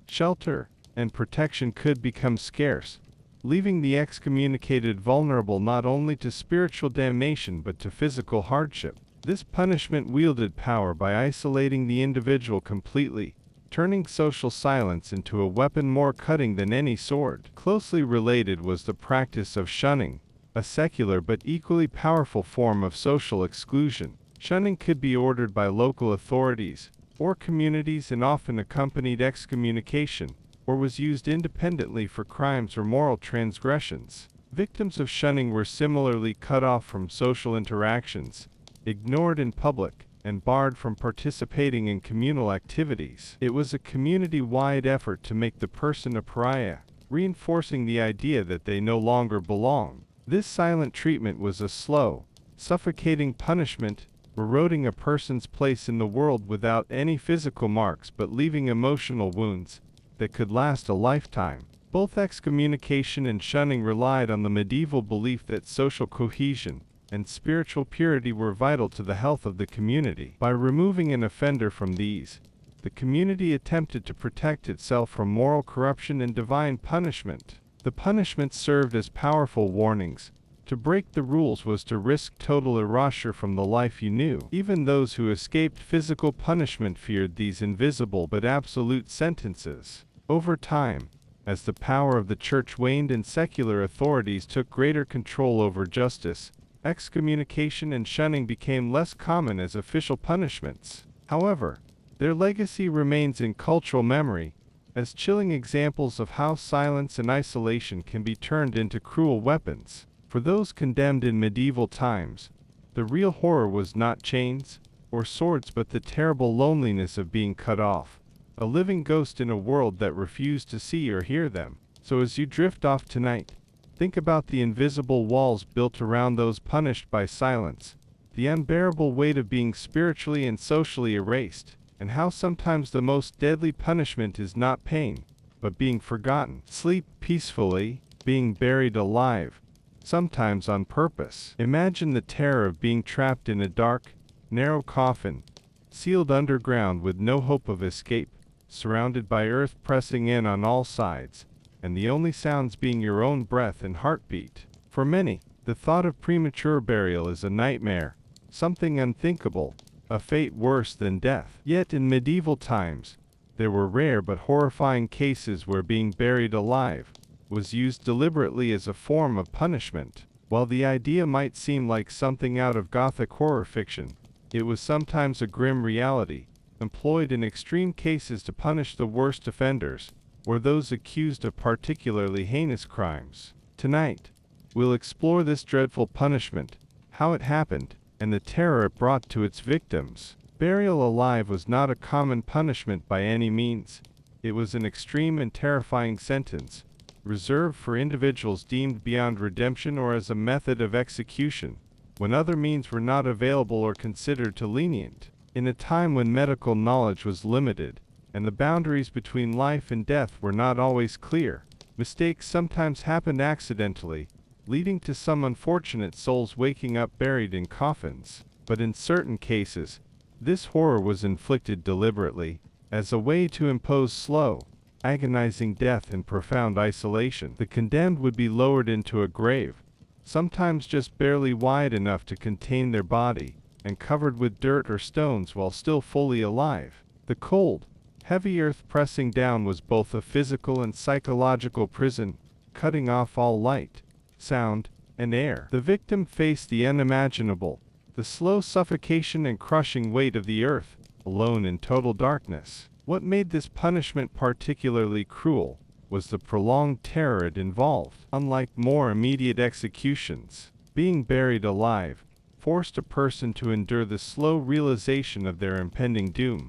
shelter, and protection could become scarce, leaving the excommunicated vulnerable not only to spiritual damnation but to physical hardship. This punishment wielded power by isolating the individual completely, turning social silence into a weapon more cutting than any sword. Closely related was the practice of shunning, a secular but equally powerful form of social exclusion. Shunning could be ordered by local authorities or communities and often accompanied excommunication, or was used independently for crimes or moral transgressions. Victims of shunning were similarly cut off from social interactions, ignored in public, and barred from participating in communal activities. It was a community-wide effort to make the person a pariah, reinforcing the idea that they no longer belong. This silent treatment was a slow, suffocating punishment, eroding a person's place in the world without any physical marks but leaving emotional wounds that could last a lifetime. Both excommunication and shunning relied on the medieval belief that social cohesion and spiritual purity were vital to the health of the community. By removing an offender from these, the community attempted to protect itself from moral corruption and divine punishment. The punishments served as powerful warnings. To break the rules was to risk total erasure from the life you knew. Even those who escaped physical punishment feared these invisible but absolute sentences. Over time, as the power of the church waned and secular authorities took greater control over justice, excommunication and shunning became less common as official punishments. However, their legacy remains in cultural memory, as chilling examples of how silence and isolation can be turned into cruel weapons. For those condemned in medieval times, the real horror was not chains or swords but the terrible loneliness of being cut off, a living ghost in a world that refused to see or hear them. So as you drift off tonight, think about the invisible walls built around those punished by silence, the unbearable weight of being spiritually and socially erased, and how sometimes the most deadly punishment is not pain, but being forgotten. Sleep peacefully, being buried alive, sometimes on purpose. Imagine the terror of being trapped in a dark, narrow coffin, sealed underground with no hope of escape, surrounded by earth pressing in on all sides, and the only sounds being your own breath and heartbeat. For many, the thought of premature burial is a nightmare, something unthinkable, a fate worse than death. Yet in medieval times, there were rare but horrifying cases where being buried alive was used deliberately as a form of punishment. While the idea might seem like something out of Gothic horror fiction, it was sometimes a grim reality, employed in extreme cases to punish the worst offenders, or those accused of particularly heinous crimes. Tonight, we'll explore this dreadful punishment, how it happened, and the terror it brought to its victims. Burial alive was not a common punishment by any means. It was an extreme and terrifying sentence, reserved for individuals deemed beyond redemption or as a method of execution, when other means were not available or considered too lenient. In a time when medical knowledge was limited, and the boundaries between life and death were not always clear, mistakes sometimes happened accidentally, leading to some unfortunate souls waking up buried in coffins. But in certain cases, this horror was inflicted deliberately, as a way to impose slow, agonizing death in profound isolation. The condemned would be lowered into a grave, sometimes just barely wide enough to contain their body, and covered with dirt or stones while still fully alive. The cold, heavy earth pressing down was both a physical and psychological prison, cutting off all light, sound, and air. The victim faced the unimaginable, the slow suffocation and crushing weight of the earth, alone in total darkness. What made this punishment particularly cruel was the prolonged terror it involved. Unlike more immediate executions, being buried alive forced a person to endure the slow realization of their impending doom.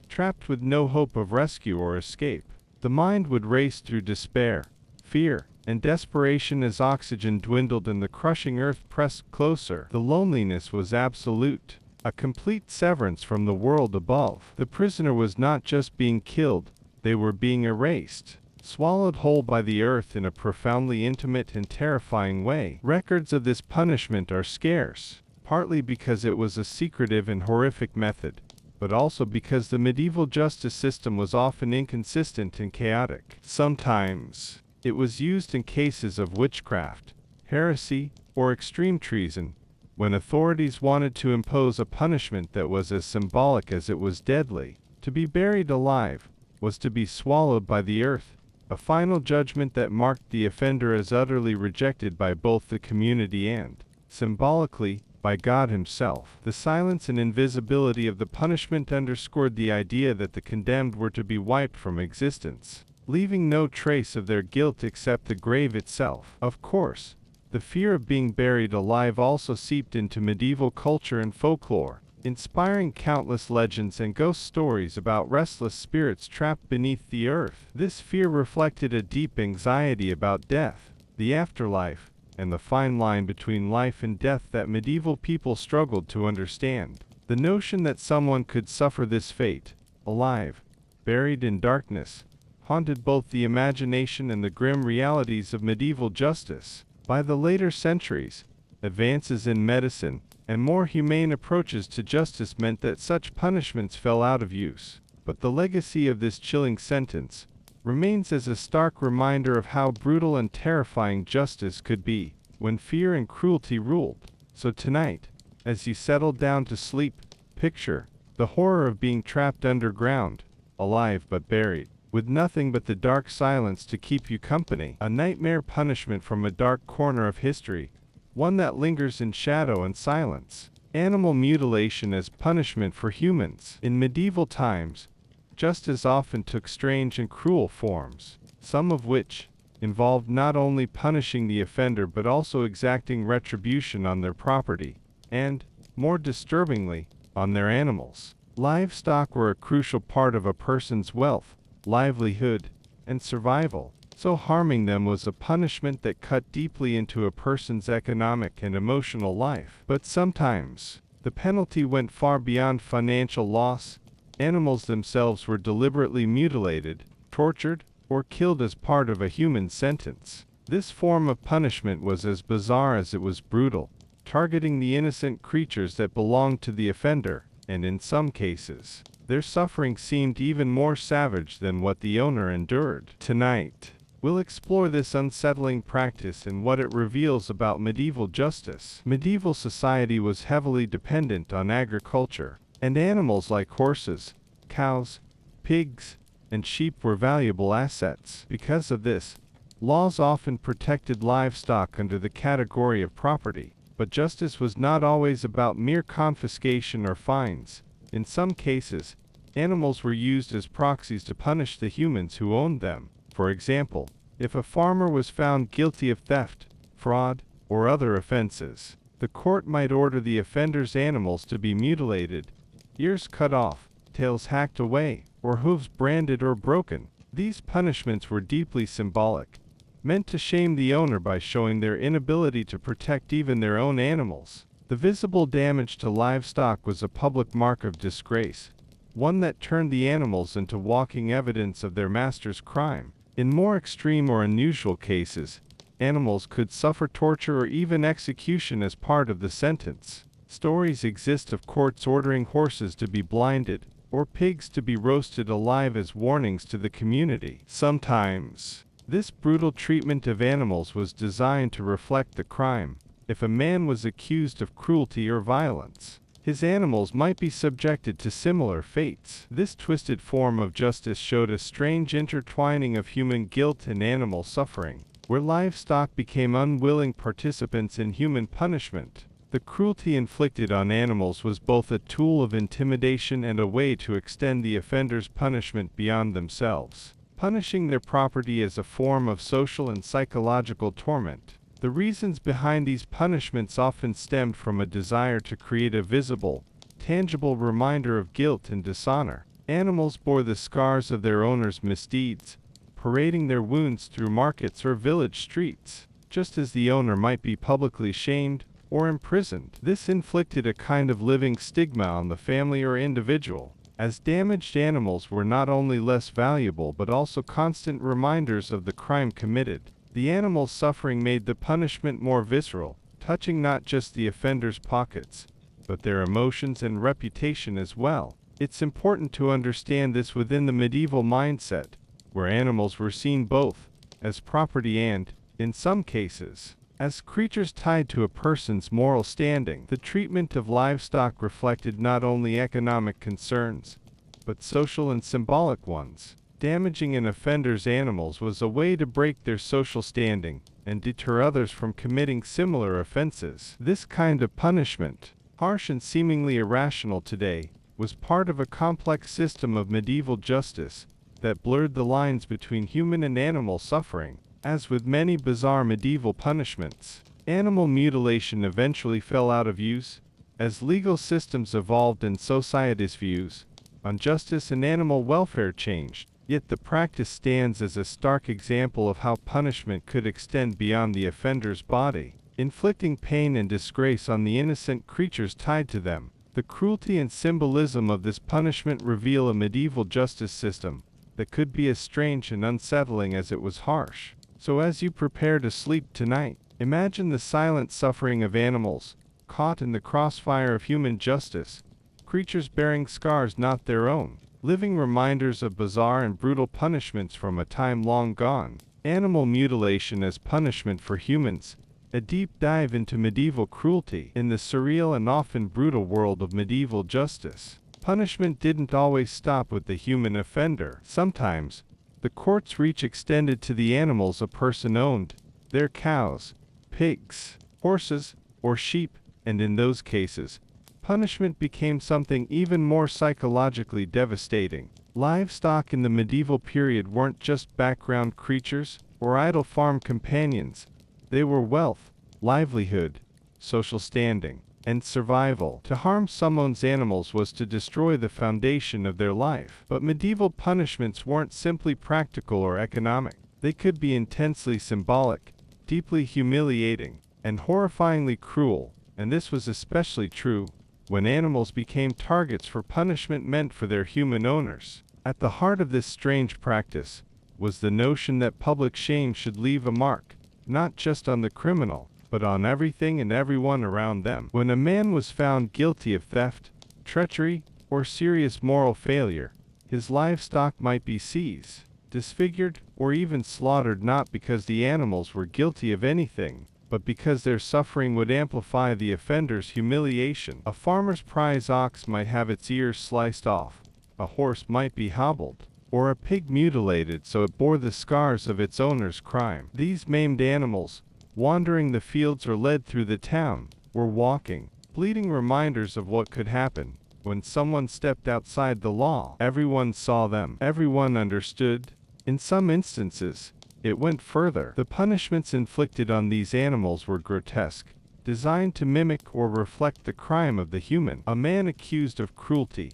Trapped with no hope of rescue or escape, the mind would race through despair, fear, and desperation as oxygen dwindled and the crushing earth pressed closer. The loneliness was absolute, a complete severance from the world above. The prisoner was not just being killed, they were being erased, swallowed whole by the earth in a profoundly intimate and terrifying way. Records of this punishment are scarce, partly because it was a secretive and horrific method, but also because the medieval justice system was often inconsistent and chaotic. Sometimes, it was used in cases of witchcraft, heresy, or extreme treason, when authorities wanted to impose a punishment that was as symbolic as it was deadly. To be buried alive was to be swallowed by the earth, a final judgment that marked the offender as utterly rejected by both the community and, symbolically, by God himself. The silence and invisibility of the punishment underscored the idea that the condemned were to be wiped from existence, leaving no trace of their guilt except the grave itself. Of course, the fear of being buried alive also seeped into medieval culture and folklore, inspiring countless legends and ghost stories about restless spirits trapped beneath the earth. This fear reflected a deep anxiety about death, the afterlife, and the fine line between life and death that medieval people struggled to understand. The notion that someone could suffer this fate, alive, buried in darkness, haunted both the imagination and the grim realities of medieval justice. By the later centuries, advances in medicine and more humane approaches to justice meant that such punishments fell out of use. But the legacy of this chilling sentence remains as a stark reminder of how brutal and terrifying justice could be when fear and cruelty ruled. So tonight, as you settle down to sleep, picture the horror of being trapped underground, alive but buried, with nothing but the dark silence to keep you company. A nightmare punishment from a dark corner of history, one that lingers in shadow and silence. Animal mutilation as punishment for humans. In medieval times, justice often took strange and cruel forms, some of which involved not only punishing the offender but also exacting retribution on their property, and, more disturbingly, on their animals. Livestock were a crucial part of a person's wealth, livelihood, and survival, so harming them was a punishment that cut deeply into a person's economic and emotional life. But sometimes, the penalty went far beyond financial loss. Animals themselves were deliberately mutilated, tortured, or killed as part of a human sentence. This form of punishment was as bizarre as it was brutal, targeting the innocent creatures that belonged to the offender, and in some cases, their suffering seemed even more savage than what the owner endured. Tonight, we'll explore this unsettling practice and what it reveals about medieval justice. Medieval society was heavily dependent on agriculture, and animals like horses, cows, pigs, and sheep were valuable assets. Because of this, laws often protected livestock under the category of property. But justice was not always about mere confiscation or fines. In some cases, animals were used as proxies to punish the humans who owned them. For example, if a farmer was found guilty of theft, fraud, or other offenses, the court might order the offender's animals to be mutilated, ears cut off, tails hacked away, or hooves branded or broken. These punishments were deeply symbolic, meant to shame the owner by showing their inability to protect even their own animals. The visible damage to livestock was a public mark of disgrace, one that turned the animals into walking evidence of their master's crime. In more extreme or unusual cases, animals could suffer torture or even execution as part of the sentence. Stories exist of courts ordering horses to be blinded, or pigs to be roasted alive as warnings to the community. Sometimes, this brutal treatment of animals was designed to reflect the crime. If a man was accused of cruelty or violence, his animals might be subjected to similar fates. This twisted form of justice showed a strange intertwining of human guilt and animal suffering, where livestock became unwilling participants in human punishment. The cruelty inflicted on animals was both a tool of intimidation and a way to extend the offender's punishment beyond themselves, punishing their property as a form of social and psychological torment. The reasons behind these punishments often stemmed from a desire to create a visible, tangible reminder of guilt and dishonor. Animals bore the scars of their owners' misdeeds, parading their wounds through markets or village streets, just as the owner might be publicly shamed or imprisoned. This inflicted a kind of living stigma on the family or individual, as damaged animals were not only less valuable but also constant reminders of the crime committed. The animal's suffering made the punishment more visceral, touching not just the offender's pockets, but their emotions and reputation as well. It's important to understand this within the medieval mindset, where animals were seen both as property and, in some cases, as creatures tied to a person's moral standing. The treatment of livestock reflected not only economic concerns, but social and symbolic ones. Damaging an offender's animals was a way to break their social standing and deter others from committing similar offenses. This kind of punishment, harsh and seemingly irrational today, was part of a complex system of medieval justice that blurred the lines between human and animal suffering. As with many bizarre medieval punishments, animal mutilation eventually fell out of use as legal systems evolved and society's views on justice and animal welfare changed. Yet the practice stands as a stark example of how punishment could extend beyond the offender's body, inflicting pain and disgrace on the innocent creatures tied to them. The cruelty and symbolism of this punishment reveal a medieval justice system that could be as strange and unsettling as it was harsh. So as you prepare to sleep tonight, imagine the silent suffering of animals, caught in the crossfire of human justice, creatures bearing scars not their own, living reminders of bizarre and brutal punishments from a time long gone. Animal mutilation as punishment for humans, a deep dive into medieval cruelty. In the surreal and often brutal world of medieval justice, punishment didn't always stop with the human offender. Sometimes, the court's reach extended to the animals a person owned, their cows, pigs, horses, or sheep, and in those cases, punishment became something even more psychologically devastating. Livestock in the medieval period weren't just background creatures or idle farm companions. They were wealth, livelihood, social standing, and survival. To harm someone's animals was to destroy the foundation of their life. But medieval punishments weren't simply practical or economic. They could be intensely symbolic, deeply humiliating, and horrifyingly cruel, and this was especially true when animals became targets for punishment meant for their human owners. At the heart of this strange practice was the notion that public shame should leave a mark, not just on the criminal, but on everything and everyone around them. When a man was found guilty of theft, treachery, or serious moral failure, his livestock might be seized, disfigured, or even slaughtered, not because the animals were guilty of anything, but because their suffering would amplify the offender's humiliation. A farmer's prize ox might have its ears sliced off, a horse might be hobbled, or a pig mutilated so it bore the scars of its owner's crime. These maimed animals, wandering the fields or led through the town, were walking, bleeding reminders of what could happen when someone stepped outside the law. Everyone saw them. Everyone understood. In some instances, it went further. The punishments inflicted on these animals were grotesque, designed to mimic or reflect the crime of the human. A man accused of cruelty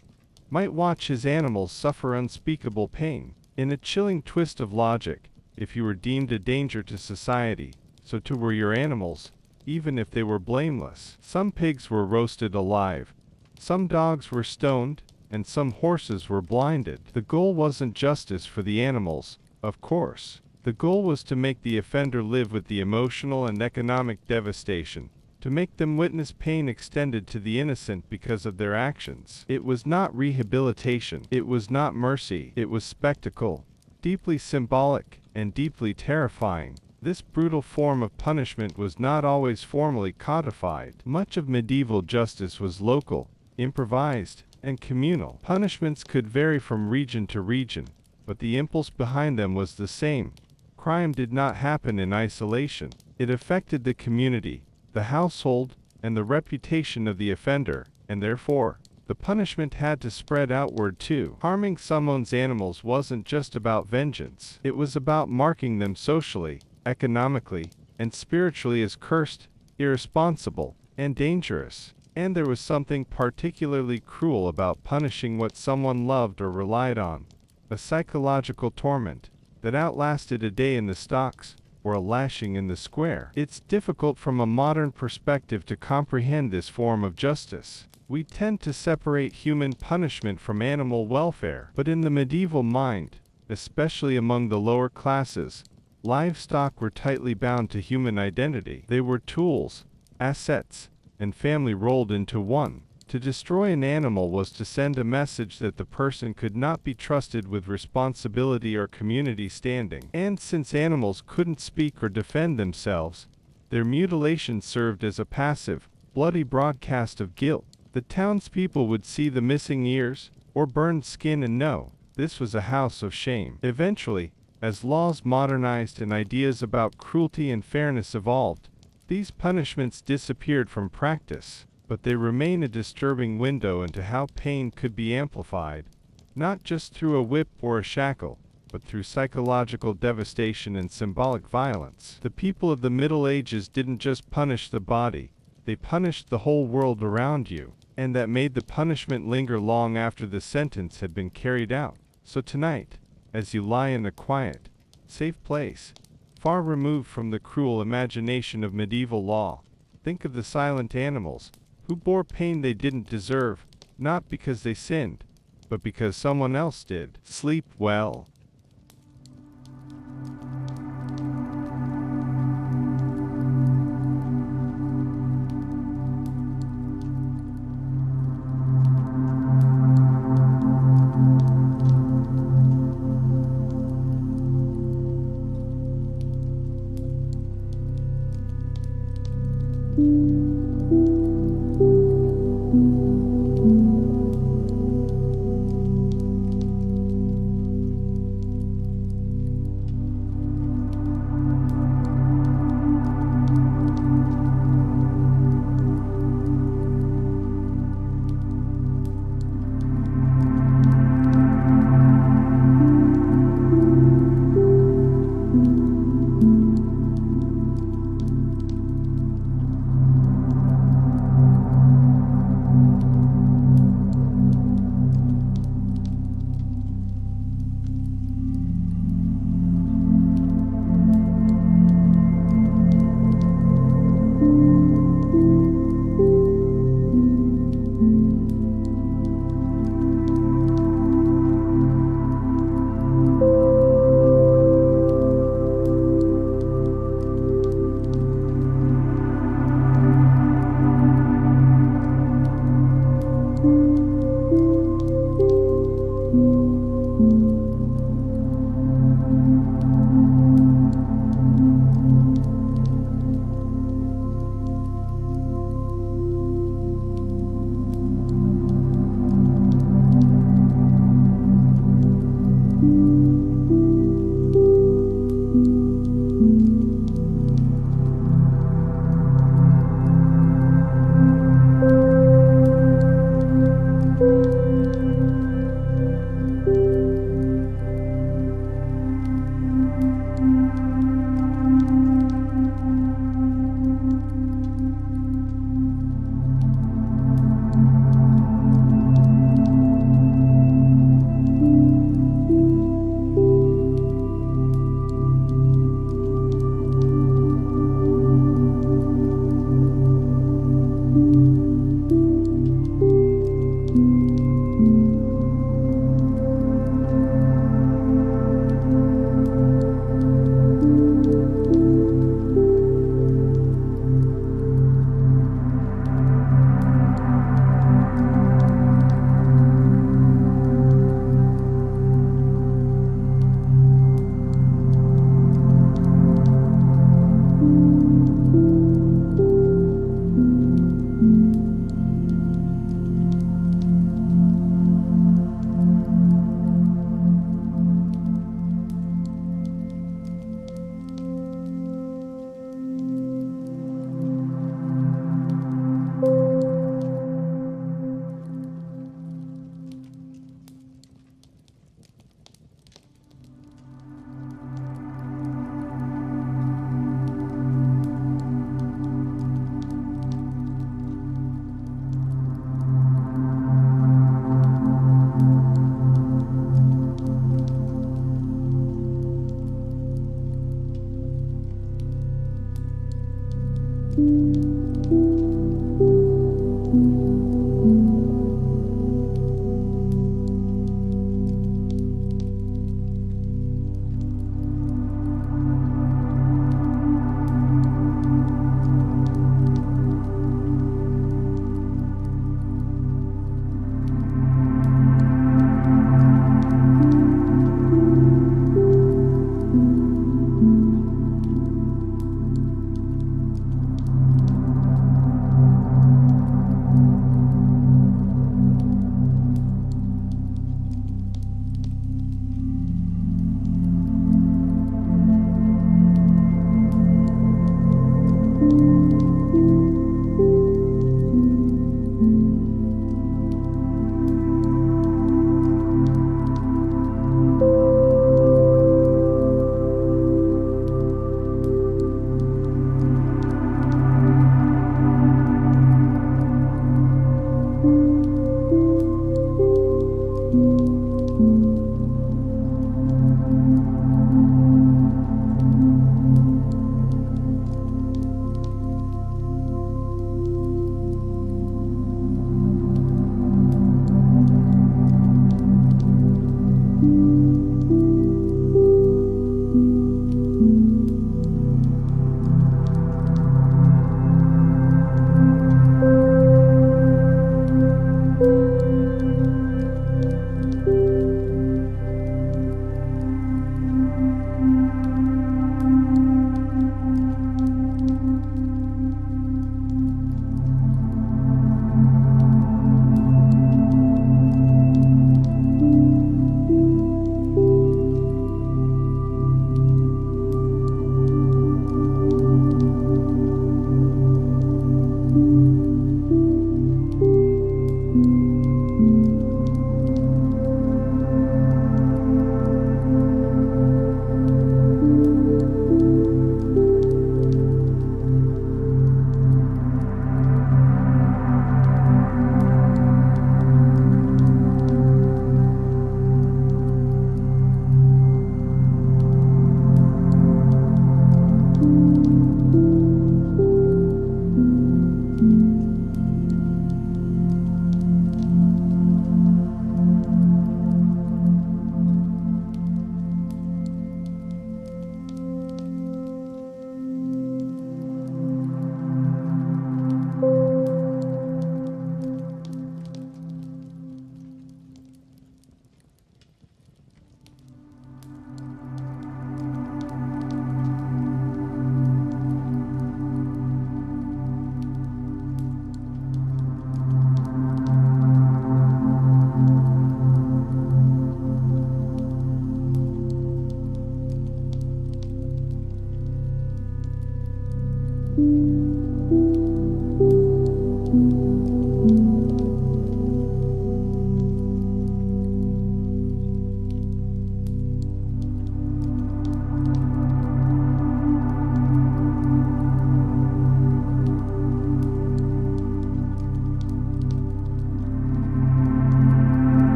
might watch his animals suffer unspeakable pain. In a chilling twist of logic, if you were deemed a danger to society, so too were your animals. even if they were blameless. Some pigs were roasted alive, some dogs were stoned, and some horses were blinded. The goal wasn't justice for the animals, of course. The goal was to make the offender live with the emotional and economic devastation, to make them witness pain extended to the innocent because of their actions. It was not rehabilitation. It was not mercy. It was spectacle, deeply symbolic and deeply terrifying. This brutal form of punishment was not always formally codified. Much of medieval justice was local, improvised, and communal. Punishments could vary from region to region, but the impulse behind them was the same. Crime did not happen in isolation. It affected the community, the household, and the reputation of the offender, and therefore, the punishment had to spread outward too. Harming someone's animals wasn't just about vengeance. It was about marking them socially, economically, and spiritually as cursed, irresponsible, and dangerous. And there was something particularly cruel about punishing what someone loved or relied on. A psychological torment that outlasted a day in the stocks, or a lashing in the square. It's difficult from a modern perspective to comprehend this form of justice. We tend to separate human punishment from animal welfare. But in the medieval mind, especially among the lower classes, livestock were tightly bound to human identity. They were tools, assets, and family rolled into one. To destroy an animal was to send a message that the person could not be trusted with responsibility or community standing. And since animals couldn't speak or defend themselves, their mutilation served as a passive, bloody broadcast of guilt. The townspeople would see the missing ears, or burned skin and know, this was a house of shame. Eventually, as laws modernized and ideas about cruelty and fairness evolved, these punishments disappeared from practice. But they remain a disturbing window into how pain could be amplified, not just through a whip or a shackle, but through psychological devastation and symbolic violence. The people of the Middle Ages didn't just punish the body, they punished the whole world around you, and that made the punishment linger long after the sentence had been carried out. So tonight, as you lie in a quiet, safe place, far removed from the cruel imagination of medieval law, think of the silent animals, who bore pain they didn't deserve, not because they sinned, but because someone else did. Sleep well.